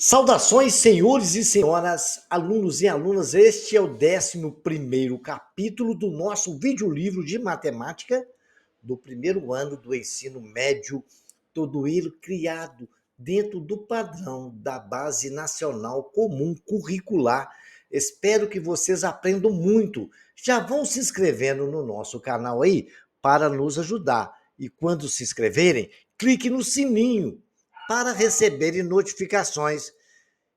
Saudações, senhores e senhoras, alunos e alunas. Este é o 11º capítulo do nosso videolivro de matemática do primeiro ano do ensino médio, todo ele criado dentro do padrão da Base Nacional Comum Curricular. Espero que vocês aprendam muito. Já vão se inscrevendo no nosso canal aí para nos ajudar. E quando se inscreverem, clique no sininho para receberem notificações.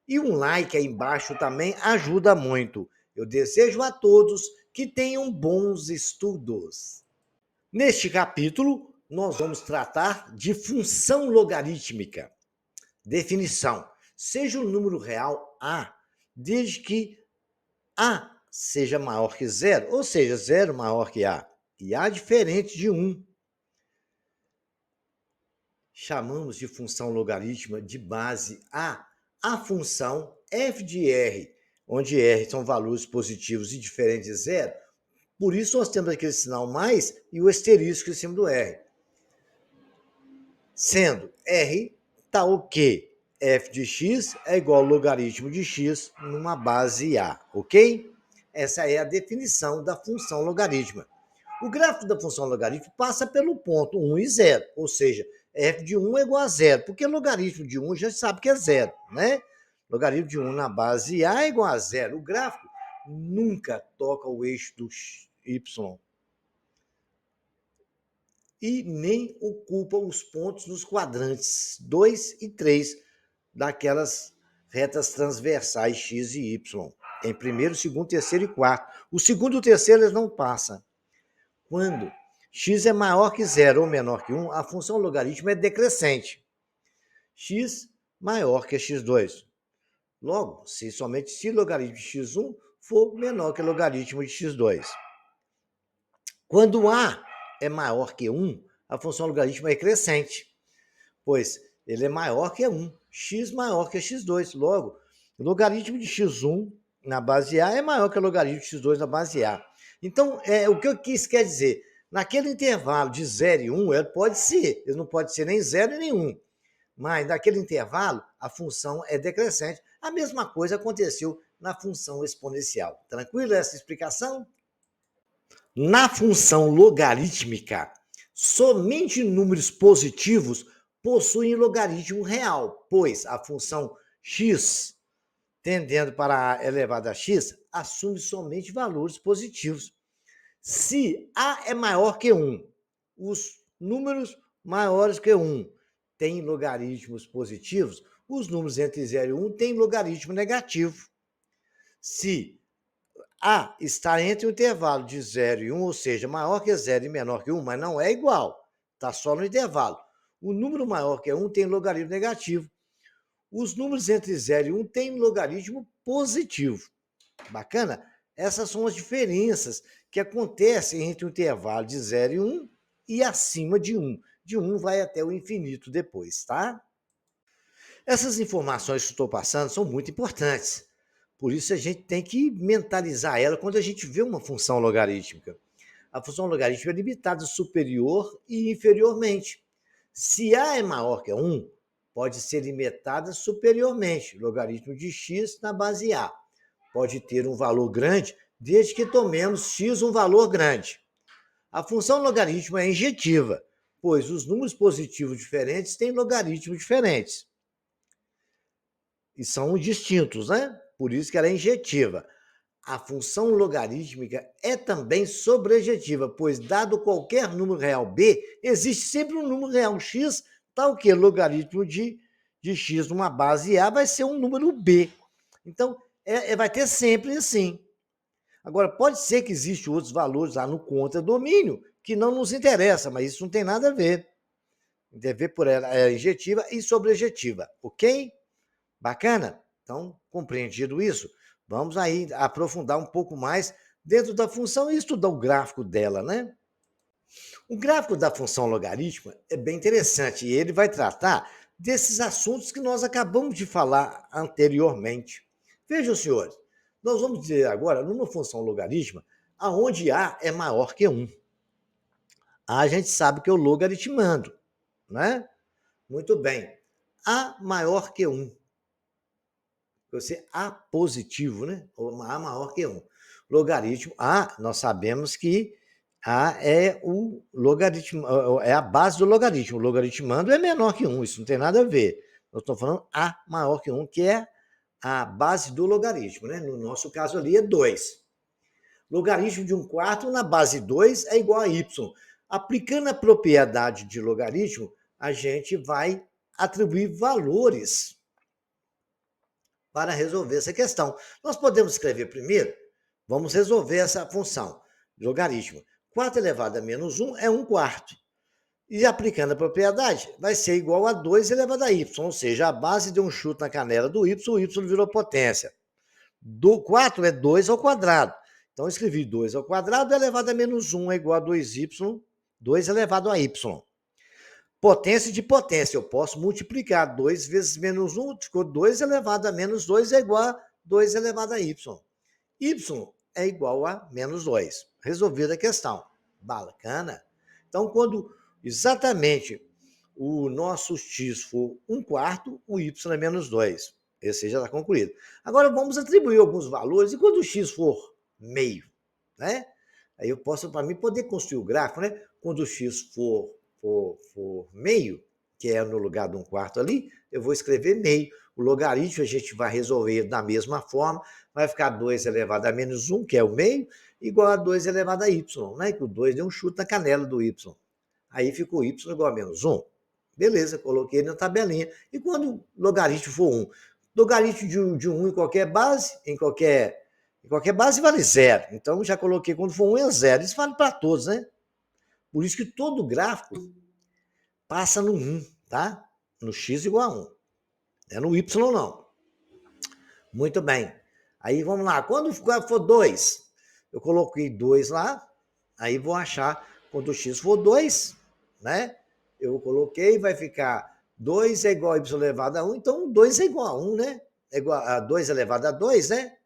E um like aí embaixo também ajuda muito. Eu desejo a todos que tenham bons estudos. Neste capítulo, nós vamos tratar de função logarítmica. Definição: seja o número real A, desde que A seja maior que zero, ou seja, zero maior que A, e A diferente de 1. Chamamos de função logarítmica de base a função f de r, onde r são valores positivos e diferentes de zero. Por isso nós temos aquele sinal mais e o asterisco em cima do r. Sendo r tal o que f de x é igual ao logaritmo de x numa base a, ok? Essa é a definição da função logarítmica. O gráfico da função logarítmica passa pelo ponto 1 e 0, ou seja, f de 1 é igual a 0, porque logaritmo de 1 já sabe que é 0, né? Logaritmo de 1 na base A é igual a 0. O gráfico nunca toca o eixo do y e nem ocupa os pontos nos quadrantes 2 e 3 daquelas retas transversais x e y, em primeiro, segundo, terceiro e quarto. O segundo e o terceiro eles não passam. Quando x é maior que zero ou menor que 1, a função logarítmica é decrescente. X maior que x2. Logo, somente se logaritmo de x1 for menor que o logaritmo de x2. Quando A é maior que 1, a função logarítmica é crescente, pois ele é maior que 1, x maior que x2. Logo, o logaritmo de x1 na base A é maior que o logaritmo de x2 na base A. Então, o que isso quer dizer? Naquele intervalo de 0 e 1, ele não pode ser nem 0 nem 1. Mas naquele intervalo, a função é decrescente. A mesma coisa aconteceu na função exponencial. Tranquilo essa explicação? Na função logarítmica, somente números positivos possuem logaritmo real, pois a função x, tendendo para a elevado a x, assume somente valores positivos. Se A é maior que 1, os números maiores que 1 têm logaritmos positivos, os números entre 0 e 1 têm logaritmo negativo. Se A está entre o intervalo de 0 e 1, ou seja, maior que 0 e menor que 1, mas não é igual, está só no intervalo. O número maior que 1 tem logaritmo negativo. Os números entre 0 e 1 têm logaritmo positivo. Bacana? Essas são as diferenças que acontecem entre o intervalo de 0 e 1 e acima de 1. De 1 vai até o infinito depois, tá? Essas informações que estou passando são muito importantes. Por isso a gente tem que mentalizar ela quando a gente vê uma função logarítmica. A função logarítmica é limitada superior e inferiormente. Se A é maior que 1, pode ser limitada superiormente, logaritmo de x na base A. Pode ter um valor grande, desde que tomemos x um valor grande. A função logarítmica é injetiva, pois os números positivos diferentes têm logaritmos diferentes. E são distintos, né? Por isso que ela é injetiva. A função logarítmica é também sobrejetiva, pois, dado qualquer número real b, existe sempre um número real x, tal que logaritmo de x numa base A vai ser um número b. Então, vai ter sempre assim. Agora, pode ser que existam outros valores lá no contradomínio que não nos interessa, mas isso não tem nada a ver. Tem a ver por ela é injetiva e sobrejetiva, ok? Bacana? Então, compreendido isso, vamos aí aprofundar um pouco mais dentro da função e estudar o gráfico dela, né? O gráfico da função logarítmica é bem interessante e ele vai tratar desses assuntos que nós acabamos de falar anteriormente. Vejam, senhores, nós vamos dizer agora numa função logarítmica aonde A é maior que 1. A gente sabe que eu logaritmando, né? Muito bem. A maior que 1. vai ser A positivo, né? Ou A maior que 1. Logaritmo A, nós sabemos que A é o logaritmo, é a base do logaritmo. O logaritmando é menor que 1, isso não tem nada a ver. Eu estou falando A maior que 1, que é a base do logaritmo, né? No nosso caso ali é 2. Logaritmo de 1/4 na base 2 é igual a y. Aplicando a propriedade de logaritmo, a gente vai atribuir valores para resolver essa questão. Nós podemos escrever primeiro, vamos resolver essa função, logaritmo. 4 elevado a menos 1 é 1/4. E aplicando a propriedade, vai ser igual a 2 elevado a y, ou seja, a base deu um chute na canela do y, o y virou potência. Do 4 é 2 ao quadrado. Então, eu escrevi 2 ao quadrado elevado a menos 1 é igual a 2y, 2 elevado a y. Potência de potência, eu posso multiplicar 2 vezes menos 1, ficou 2 elevado a menos 2 é igual a 2 elevado a y. Y é igual a menos 2. Resolvida a questão. Bacana? Então, quando exatamente o nosso x for 1/4, o y é menos 2. Esse já está concluído. Agora vamos atribuir alguns valores. E quando o x for meio, né? Aí eu posso, para mim, poder construir o gráfico, né? Quando o x for meio, que é no lugar de 1/4 ali, eu vou escrever meio. O logaritmo a gente vai resolver da mesma forma, vai ficar 2 elevado a menos 1, que é o meio, igual a 2 elevado a y, né? Que o 2 deu um chute na canela do y. Aí ficou y igual a menos 1. Beleza, coloquei na tabelinha. E quando o logaritmo for 1? Logaritmo de 1 em qualquer base, em qualquer base vale 0. Então, já coloquei quando for 1 é 0. Isso vale para todos, né? Por isso que todo gráfico passa no 1, tá? No x igual a 1. É no y não. Muito bem. Aí vamos lá. Quando for 2, eu coloquei 2 lá. Aí vou achar quando o x for 2, né? Eu coloquei, vai ficar 2 é igual a y elevado a 1. Então, 2 é igual a 1, né? É igual a 2 elevado a 2, né?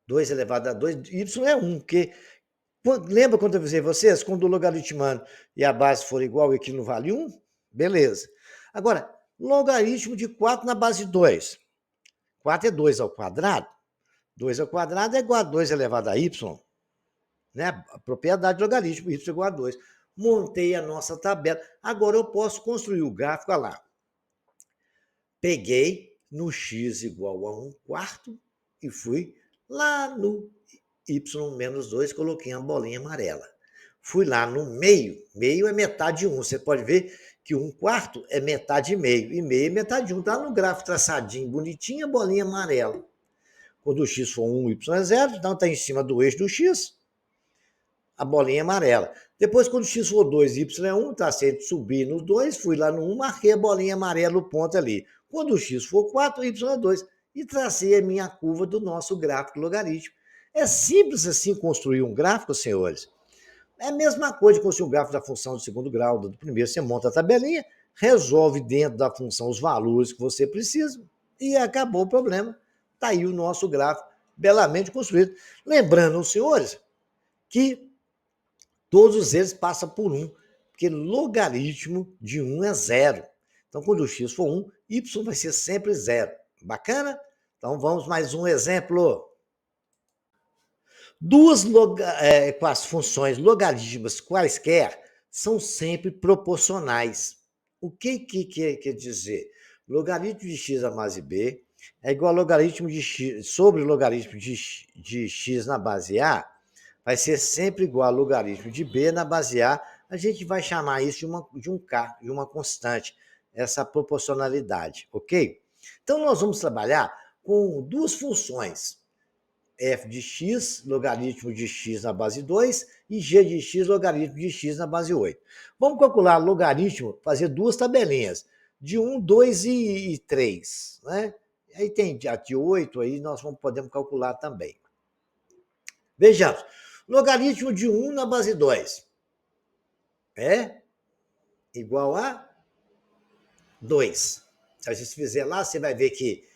2 elevado a 2, y é 1, porque lembra quando eu avisei vocês? Quando o logaritmando e a base for igual e aquilo não vale 1? Beleza. Agora, logaritmo de 4 na base 2. 4 é 2 ao quadrado. 2 ao quadrado é igual a 2 elevado a y. Né? A propriedade do logaritmo, y igual a 2. Montei a nossa tabela. Agora eu posso construir o gráfico, olha lá. Peguei no x igual a 1/4 e fui lá no y menos 2, coloquei uma bolinha amarela. Fui lá no meio, meio é metade de 1. Você pode ver que 1/4 é metade de meio, e meio é metade de 1. Está no gráfico traçadinho, bonitinho, a bolinha amarela. Quando o x for 1, y é 0, então está em cima do eixo do x, a bolinha amarela. Depois, quando o x for 2, y é 1, está certo, subir no 2, fui lá no 1, marquei a bolinha amarela, o ponto ali. Quando o x for 4, y é 2, e tracei a minha curva do nosso gráfico logarítmico. É simples assim construir um gráfico, senhores. É a mesma coisa de construir um gráfico da função do segundo grau, do primeiro. Você monta a tabelinha, resolve dentro da função os valores que você precisa e acabou o problema. Está aí o nosso gráfico belamente construído. Lembrando, senhores, que todos eles passam por 1, porque logaritmo de 1 é 0. Então, quando o x for 1, y vai ser sempre 0. Bacana? Então, vamos mais um exemplo. Com as funções logarítmicas quaisquer são sempre proporcionais. O que quer dizer? Logaritmo de x na base b é igual a logaritmo de x sobre o logaritmo de x na base a, vai ser sempre igual a logaritmo de b na base a. A gente vai chamar isso de um k, de uma constante, essa proporcionalidade, ok? Então, nós vamos trabalhar com duas funções, f de x, logaritmo de x na base 2, e g de x, logaritmo de x na base 8. Vamos calcular logaritmo, fazer duas tabelinhas, de 1, 2 e 3. Né? Aí tem a de 8, aí nós podemos calcular também. Vejamos, logaritmo de 1 na base 2 é igual a 2. Se a gente fizer lá, você vai ver que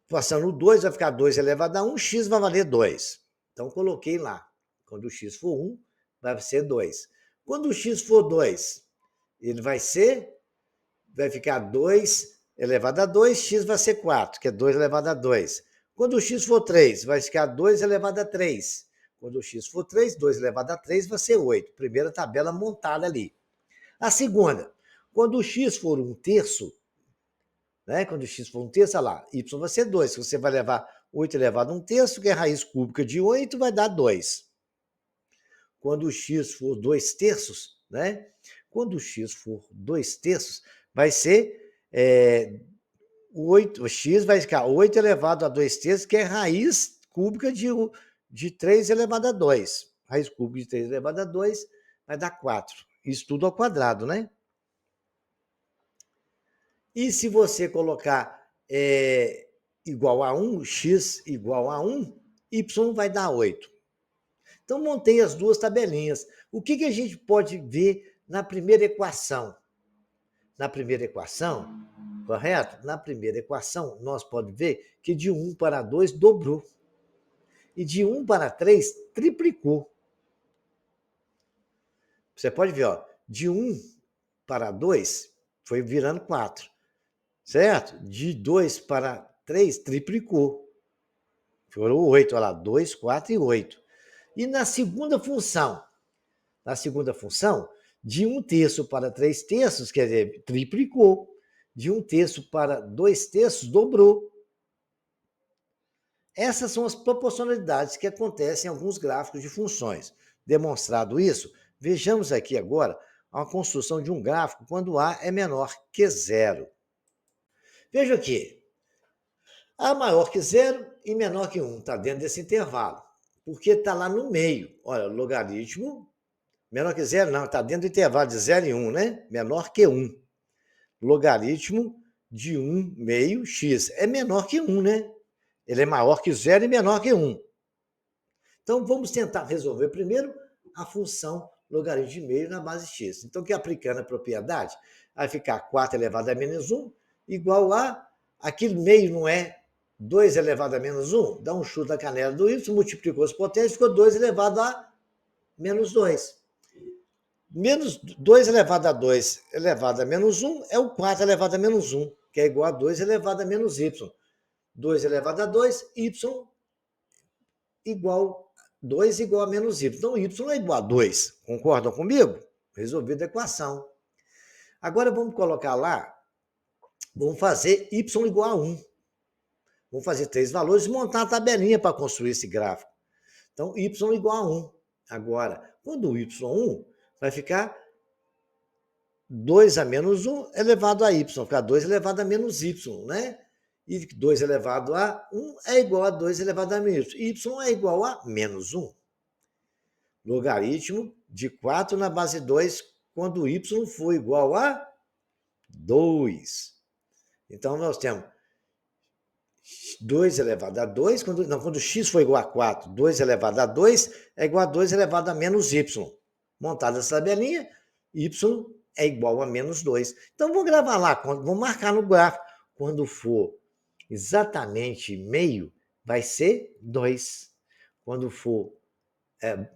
passando o 2, vai ficar 2 elevado a 1, x vai valer 2. Então, coloquei lá. Quando o x for 1, vai ser 2. Quando o x for 2, ele vai ficar 2 elevado a 2, x vai ser 4, que é 2 elevado a 2. Quando o x for 3, vai ficar 2 elevado a 3. Quando o x for 3, 2 elevado a 3 vai ser 8. Primeira tabela montada ali. A segunda, quando o x for 1/3, né? Quando o x for 1/3, olha lá, y vai ser 2. Você vai levar 8 elevado a 1/3, que é raiz cúbica de 8, vai dar 2. Quando o x for 2/3, né? Quando o x for 2/3, vai ser 8, o x vai ficar 8 elevado a 2/3, que é raiz cúbica de 3 elevado a 2. Raiz cúbica de 3 elevado a 2 vai dar 4. Isso tudo ao quadrado, né? E se você colocar igual a 1, x igual a 1, y vai dar 8. Então, montei as duas tabelinhas. O que a gente pode ver na primeira equação? Na primeira equação, correto? Na primeira equação, nós podemos ver que de 1 para 2 dobrou. E de 1 para 3 triplicou. Você pode ver, ó, de 1 para 2 foi virando 4. Certo? De 2 para 3 triplicou. Foram 8, olha lá, 2, 4 e 8. E na segunda função, de 1/3 para 3/3, quer dizer, triplicou. De 1/3 para 2/3, dobrou. Essas são as proporcionalidades que acontecem em alguns gráficos de funções. Demonstrado isso, vejamos aqui agora a construção de um gráfico quando A é menor que 0. Veja aqui, A maior que 0 e menor que 1, está dentro desse intervalo, porque está lá no meio. Olha, logaritmo, menor que 0, não, está dentro do intervalo de 0 e 1, né? Menor que 1. Logaritmo de 1 meio x é menor que 1, né? Ele é maior que 0 e menor que 1. Então, vamos tentar resolver primeiro a função logaritmo de meio na base x. Então, que aplicando a propriedade, vai ficar 4 elevado a menos 1 igual a, aquele meio não é 2 elevado a menos 1? Dá um chute na canela do y, multiplicou as potências, ficou 2 elevado a menos 2. Menos 2 elevado a 2 elevado a menos 1 é o 4 elevado a menos 1, que é igual a 2 elevado a menos y. 2 elevado a 2, y igual 2 igual a menos y. Então, y é igual a 2. Concordam comigo? Resolvida a equação. Agora, vamos colocar lá, vamos fazer y igual a 1. Vamos fazer 3 valores e montar a tabelinha para construir esse gráfico. Então, y igual a 1. Agora, quando o y1 vai ficar 2 a menos 1 elevado a y, vai ficar 2 elevado a menos y, né? E 2 elevado a 1 é igual a 2 elevado a menos y. Y é igual a menos 1. Logaritmo de 4 na base 2, quando y for igual a 2. Então, nós temos 2 elevado a 2, quando x for igual a 4, 2 elevado a 2 é igual a 2 elevado a menos y. Montada essa tabelinha, y é igual a menos 2. Então, vou gravar lá, vou marcar no gráfico. Quando for exatamente meio, vai ser 2. Quando for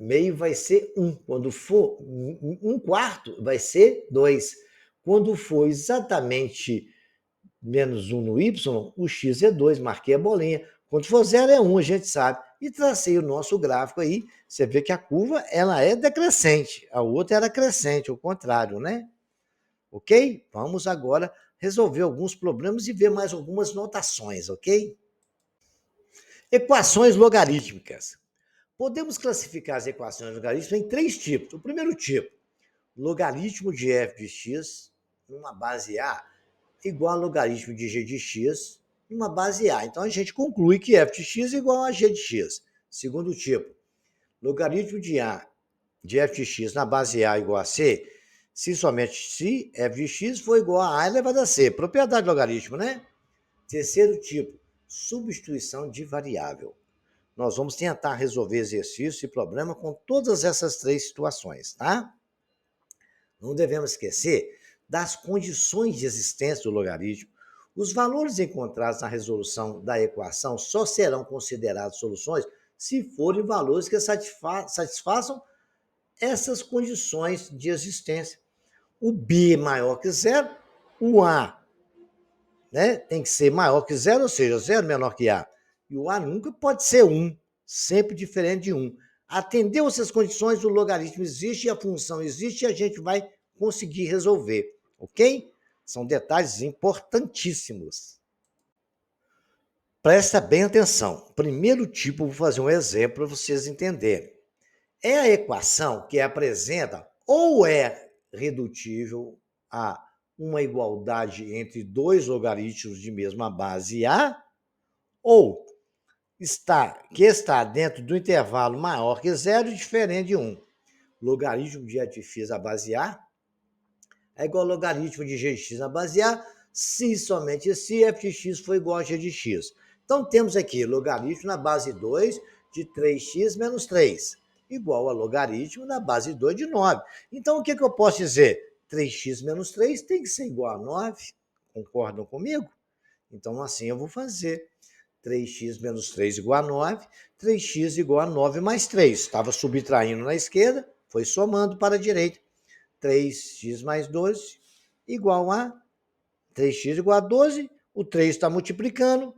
meio, vai ser 1. Quando for 1/4, vai ser 2. Quando for exatamente menos 1 no y, o x é 2, marquei a bolinha. Quando for 0 é 1, a gente sabe. E tracei o nosso gráfico aí. Você vê que a curva ela é decrescente, a outra era crescente, o contrário, né? Ok? Vamos agora resolver alguns problemas e ver mais algumas notações, ok? Equações logarítmicas. Podemos classificar as equações logarítmicas em 3 tipos. O primeiro tipo, logaritmo de f de x numa base A igual a logaritmo de g de x numa base A. Então, a gente conclui que f de x é igual a g de x. Segundo tipo, logaritmo de f de x na base A igual a c, se somente se f de x for igual a elevado a c. Propriedade do logaritmo, né? Terceiro tipo, substituição de variável. Nós vamos tentar resolver exercício e problema com todas essas 3 situações, tá? Não devemos esquecer das condições de existência do logaritmo. Os valores encontrados na resolução da equação só serão considerados soluções se forem valores que satisfaçam essas condições de existência. O B maior que 0, o A né, tem que ser maior que zero, ou seja, zero menor que A. E o A nunca pode ser 1, sempre diferente de 1. Atendeu essas condições, o logaritmo existe, a função existe e a gente vai conseguir resolver, ok? São detalhes importantíssimos. Presta bem atenção. Primeiro tipo, vou fazer um exemplo para vocês entenderem. É a equação que apresenta ou é redutível a uma igualdade entre dois logaritmos de mesma base A, ou que está dentro do intervalo maior que zero e diferente de 1. Logaritmo de f(x) à base A é igual ao logaritmo de g de x na base A, se somente se f de x for igual a g de x. Então, temos aqui logaritmo na base 2 de 3x menos 3, igual a logaritmo na base 2 de 9. Então, o que eu posso dizer? 3x menos 3 tem que ser igual a 9. Concordam comigo? Então, assim eu vou fazer. 3x menos 3 igual a 9, 3x igual a 9 mais 3. Estava subtraindo na esquerda, foi somando para a direita. 3x mais 12 igual a 3x igual a 12, o 3 está multiplicando,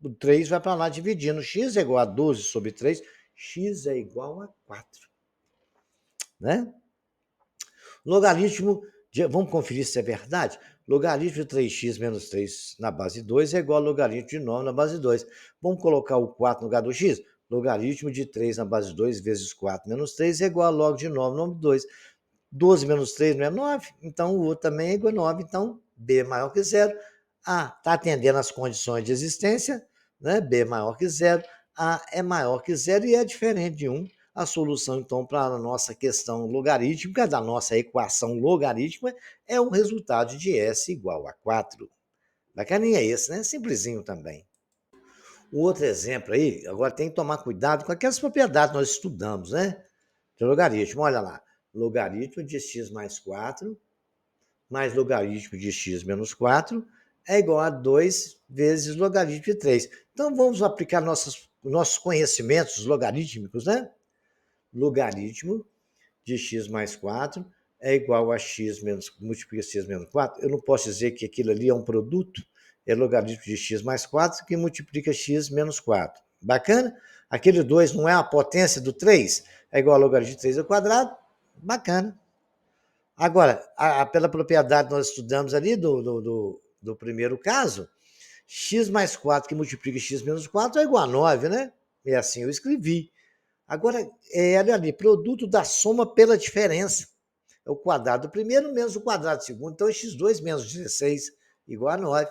o 3 vai para lá dividindo, x é igual a 12 sobre 3, x é igual a 4. Né? Logaritmo, vamos conferir se é verdade? Logaritmo de 3x menos 3 na base 2 é igual ao logaritmo de 9 na base 2. Vamos colocar o 4 no lugar do x? Logaritmo de 3 na base 2 vezes 4 menos 3 é igual a log de 9 no 2. 12 menos 3 não é 9, então o outro também é igual a 9, então B é maior que zero. A está atendendo às condições de existência, né? B é maior que zero, A é maior que zero e é diferente de 1. A solução, então, para a nossa questão logarítmica, da nossa equação logarítmica, é o resultado de S igual a 4. Bacaninha esse, né? Simplesinho também. O outro exemplo aí, agora tem que tomar cuidado com aquelas propriedades que nós estudamos, né? De logaritmo, olha lá. Logaritmo de x mais 4 mais logaritmo de x menos 4 é igual a 2 vezes logaritmo de 3. Então, vamos aplicar nossos conhecimentos logarítmicos, né? Logaritmo de x mais 4 é igual a x menos, multiplica x menos 4. Eu não posso dizer que aquilo ali é um produto, é logaritmo de x mais 4 que multiplica x menos 4. Bacana? Aquele 2 não é a potência do 3? É igual a logaritmo de 3 ao quadrado? Bacana. Agora, pela propriedade que nós estudamos ali do primeiro caso, x mais 4 que multiplica x menos 4 é igual a 9, né? E assim eu escrevi. Agora, olha ali, produto da soma pela diferença. É o quadrado do primeiro menos o quadrado do segundo. Então, x2 menos 16 igual a 9.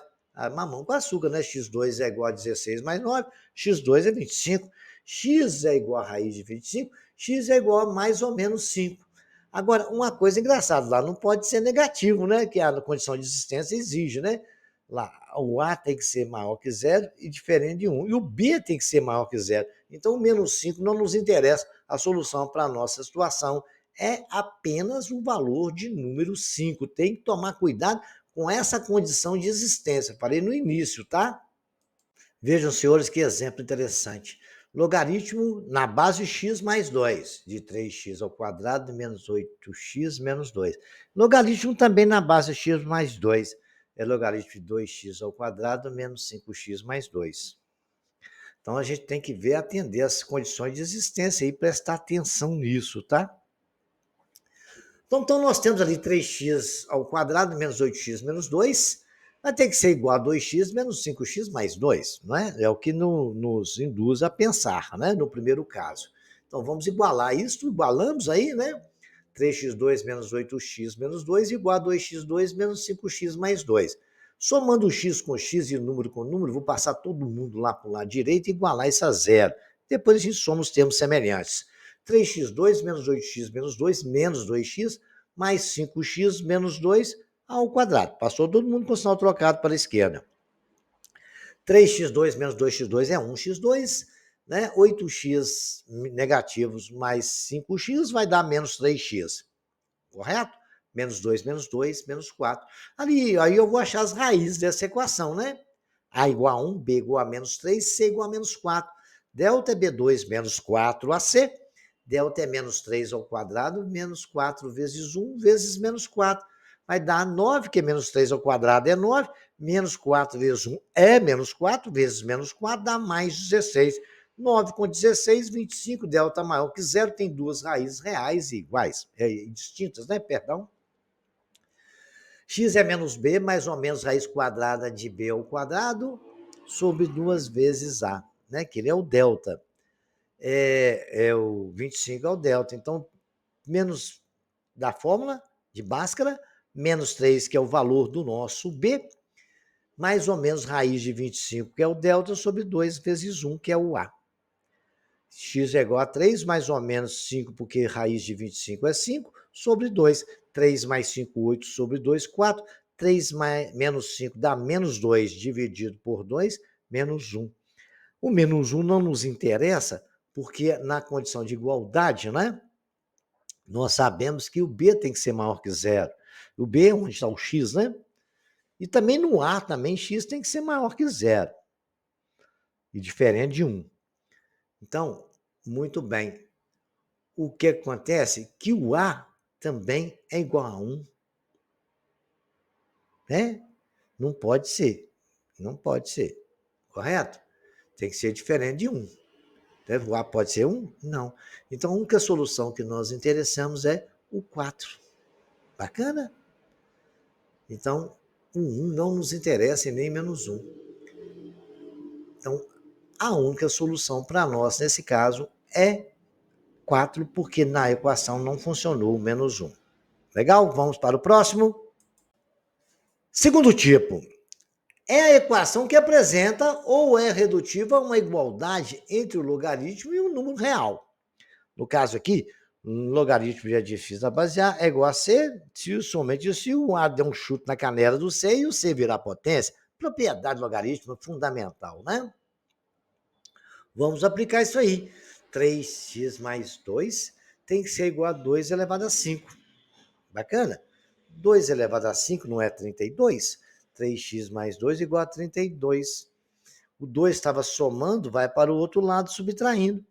Mamão com açúcar, né? x2 é igual a 16 mais 9, x2 é 25. X é igual a raiz de 25, x é igual a mais ou menos 5. Agora, uma coisa engraçada, lá não pode ser negativo, né? Que a condição de existência exige, né? Lá, o A tem que ser maior que zero e diferente de 1. E o B tem que ser maior que zero. Então, o menos 5 não nos interessa. A solução para a nossa situação é apenas o valor de número 5. Tem que tomar cuidado com essa condição de existência. Falei no início, tá? Vejam, senhores, que exemplo interessante. Logaritmo na base x mais 2, de 3x ao quadrado menos 8x menos 2. Logaritmo também na base x mais 2, é logaritmo de 2x ao quadrado menos 5x mais 2. Então, a gente tem que ver, atender as condições de existência e prestar atenção nisso, tá? Então, nós temos ali 3x ao quadrado menos 8x menos 2, vai ter que ser igual a 2x menos 5x mais 2, não é? É o que nos induz a pensar, né? No primeiro caso. Então, vamos igualar isso, igualamos aí, né? 3x2 menos 8x menos 2 igual a 2x2 menos 5x mais 2. Somando o x com x e número com número, vou passar todo mundo lá para o lado direito e igualar isso a zero. Depois a gente soma os termos semelhantes. 3x2 menos 8x menos 2 menos 2x mais 5x menos 2 ao quadrado. Passou todo mundo com o sinal trocado para a esquerda. 3x2 menos 2x2 é 1x2, né? 8x negativos mais 5x vai dar menos 3x, correto? Menos 2, menos 4. Aí eu vou achar as raízes dessa equação, né? A igual a 1, B igual a menos 3, C igual a menos 4. Delta é B2 menos 4AC. Delta é menos 3 ao quadrado, menos 4 vezes 1 vezes menos 4. vai dar 9, que é menos 3 ao quadrado é 9, menos 4 vezes 1 é menos 4, vezes menos 4 dá mais 16. 9 com 16, 25, delta maior que zero, tem duas raízes reais e iguais, distintas, né? Perdão. X é menos b, mais ou menos raiz quadrada de b ao quadrado, sobre 2 vezes a, né? Que ele é o delta. O 25 é o delta. Então, menos da fórmula de Bhaskara, menos 3, que é o valor do nosso b, mais ou menos raiz de 25, que é o delta, sobre 2 vezes 1, que é o a. X é igual a 3, mais ou menos 5, porque raiz de 25 é 5, sobre 2. 3 mais 5, 8, sobre 2, 4. 3 mais, menos 5 dá menos 2, dividido por 2, menos 1. O menos 1 não nos interessa, porque na condição de igualdade, né? Nós sabemos que o B tem que ser maior que zero. O B é onde está o X, né? E também no A, também X tem que ser maior que zero. E diferente de 1. Então, muito bem. O que acontece? Que o A também é igual a 1. Né? Não pode ser. Não pode ser. Correto? Tem que ser diferente de 1. O A pode ser 1? Não. Então, a única solução que nós interessamos é o 4. Bacana? Então, o 1 não nos interessa e nem menos 1. Então, a única solução para nós, nesse caso, é 4, porque na equação não funcionou o menos 1. Legal? Vamos para o próximo. Segundo tipo, é a equação que apresenta ou é redutiva a uma igualdade entre o logaritmo e o número real. No caso aqui, um logaritmo de x na base A é igual a C, somente se o A der um chute na canela do C e o C virar potência. Propriedade logarítmica fundamental, né? Vamos aplicar isso aí. 3x mais 2 tem que ser igual a 2 elevado a 5. Bacana? 2 elevado a 5 não é 32? 3x mais 2 igual a 32. O 2 estava somando, vai para o outro lado subtraindo.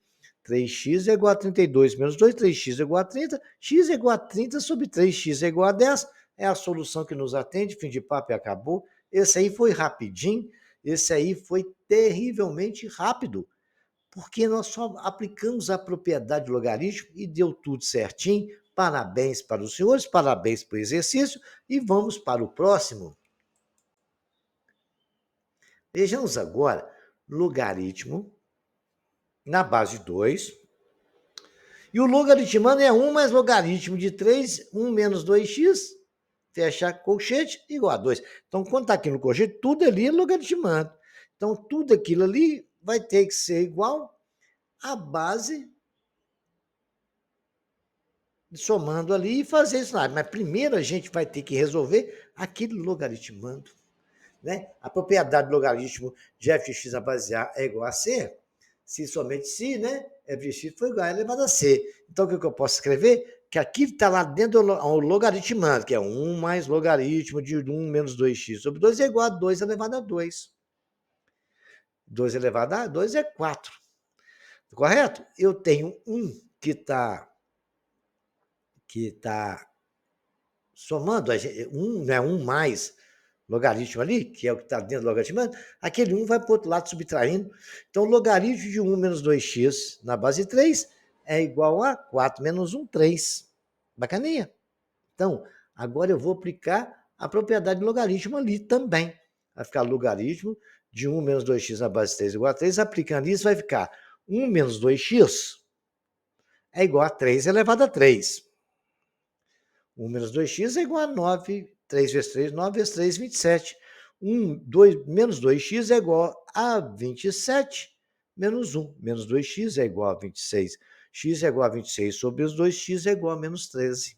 3x é igual a 32 menos 2, 3x é igual a 30, x é igual a 30 sobre 3x é igual a 10. É a solução que nos atende, fim de papo e acabou. Esse aí foi rapidinho, esse aí foi terrivelmente rápido, porque nós só aplicamos a propriedade do logaritmo e deu tudo certinho. Parabéns para os senhores, parabéns para o exercício e vamos para o próximo. Vejamos agora logaritmo na base 2. E o logaritmando é 1 mais logaritmo de 3, 1 menos 2x, fecha colchete, igual a 2. Então, quando está aqui no colchete, tudo ali é logaritmando. Então, tudo aquilo ali vai ter que ser igual à base, somando ali e fazer isso lá. Mas primeiro a gente vai ter que resolver aquele logaritmando. Né? A propriedade do logaritmo de f de x na base A é igual a C, se somente se, né? F de x foi igual a elevado a C. Então, o que eu posso escrever? Que aqui está lá dentro do logaritmando, que é 1 mais logaritmo de 1 menos 2x sobre 2 é igual a 2 elevado a 2. 2 elevado a 2 é 4. Correto? Eu tenho 1 que está somando, 1 não é 1 mais logaritmo ali, que é o que está dentro do logaritmo, aquele 1 vai para o outro lado subtraindo. Então, logaritmo de 1 menos 2x na base 3 é igual a 4 menos 1, 3. Bacaninha? Então, agora eu vou aplicar a propriedade do logaritmo ali também. Vai ficar logaritmo de 1 menos 2x na base 3 igual a 3. Aplicando isso, vai ficar 1 menos 2x é igual a 3 elevado a 3. 1 menos 2x é igual a 9, 3 vezes 3, 9 vezes 3, 27. menos 2x é igual a 27 menos 1. Menos 2x é igual a 26. X é igual a 26 sobre os 2x é igual a menos 13.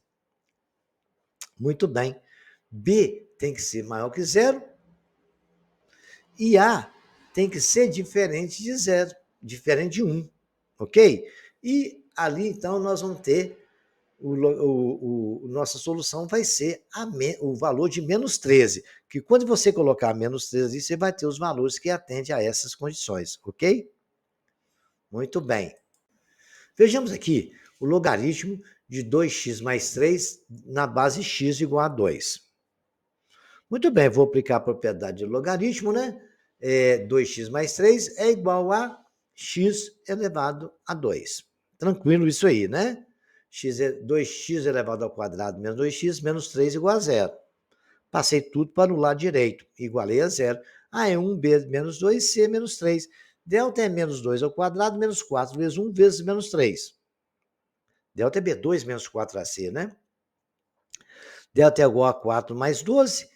Muito bem. B tem que ser maior que zero e A tem que ser diferente de zero, diferente de 1. Ok? E ali, então, nós vamos ter nossa solução vai ser o valor de menos 13, que quando você colocar menos 13, você vai ter os valores que atendem a essas condições, ok? Muito bem. Vejamos aqui o logaritmo de 2x mais 3 na base x igual a 2. Muito bem, vou aplicar a propriedade de logaritmo, né? 2x mais 3 é igual a x elevado a 2. Tranquilo isso aí, né? 2x elevado ao quadrado menos 2x menos 3 igual a zero. Passei tudo para o lado direito, igualei a zero. A é 1b menos 2, c menos 3. Delta é menos 2 ao quadrado menos 4 vezes 1 vezes menos 3. Delta é b2 menos 4ac, né? Delta é igual a 4 mais 12.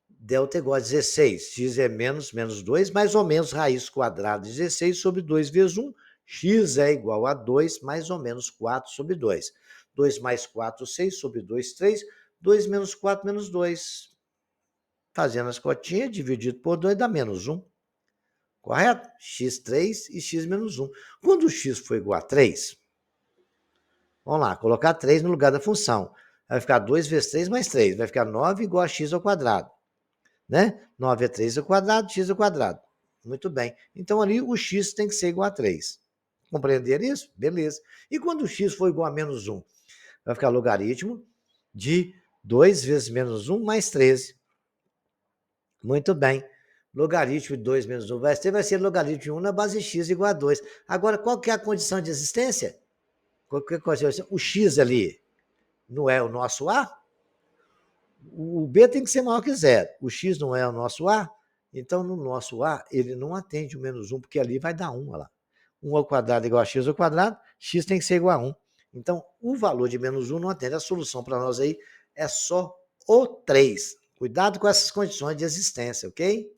Delta é igual a 16. X é menos 2, mais ou menos raiz quadrada de 16 sobre 2 vezes 1. X é igual a 2, mais ou menos 4 sobre 2. 2 mais 4, 6 sobre 2, 3. 2 menos 4, menos 2. Fazendo as cotinhas, dividido por 2 dá menos 1. Correto? X3 e x menos 1. Quando o x for igual a 3, vamos lá, colocar 3 no lugar da função. Vai ficar 2 vezes 3 mais 3. Vai ficar 9 igual a x ao quadrado. Né? 9 é 3 ao quadrado, x ao quadrado. Muito bem. Então, ali o x tem que ser igual a 3. Compreender isso? Beleza. E quando o x for igual a menos 1? Vai ficar logaritmo de 2 vezes menos 1 mais 13. Muito bem. Logaritmo de 2 menos 1 vai ser logaritmo de 1 na base x igual a 2. Agora, qual que é a condição de existência? Qual que é a condição? O x ali não é o nosso a? O b tem que ser maior que zero. O x não é o nosso a? Então, no nosso a, ele não atende o menos 1, porque ali vai dar 1. Olha lá. 1 ao quadrado igual a x ao quadrado, x tem que ser igual a 1. Então, o valor de menos 1 não atende. A solução para nós aí é só o 3. Cuidado com essas condições de existência, ok?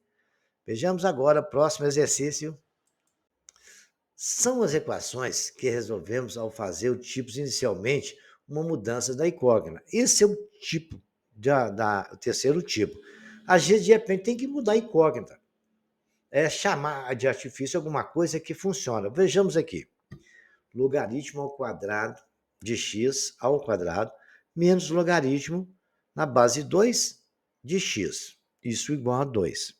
Vejamos agora o próximo exercício. São as equações que resolvemos ao fazer o tipos inicialmente uma mudança da incógnita. Esse é o tipo, o terceiro tipo. Às vezes, de repente, tem que mudar a incógnita. É chamar de artifício alguma coisa que funciona. Vejamos aqui. Logaritmo ao quadrado de x ao quadrado menos logaritmo na base 2 de x. Isso igual a 2.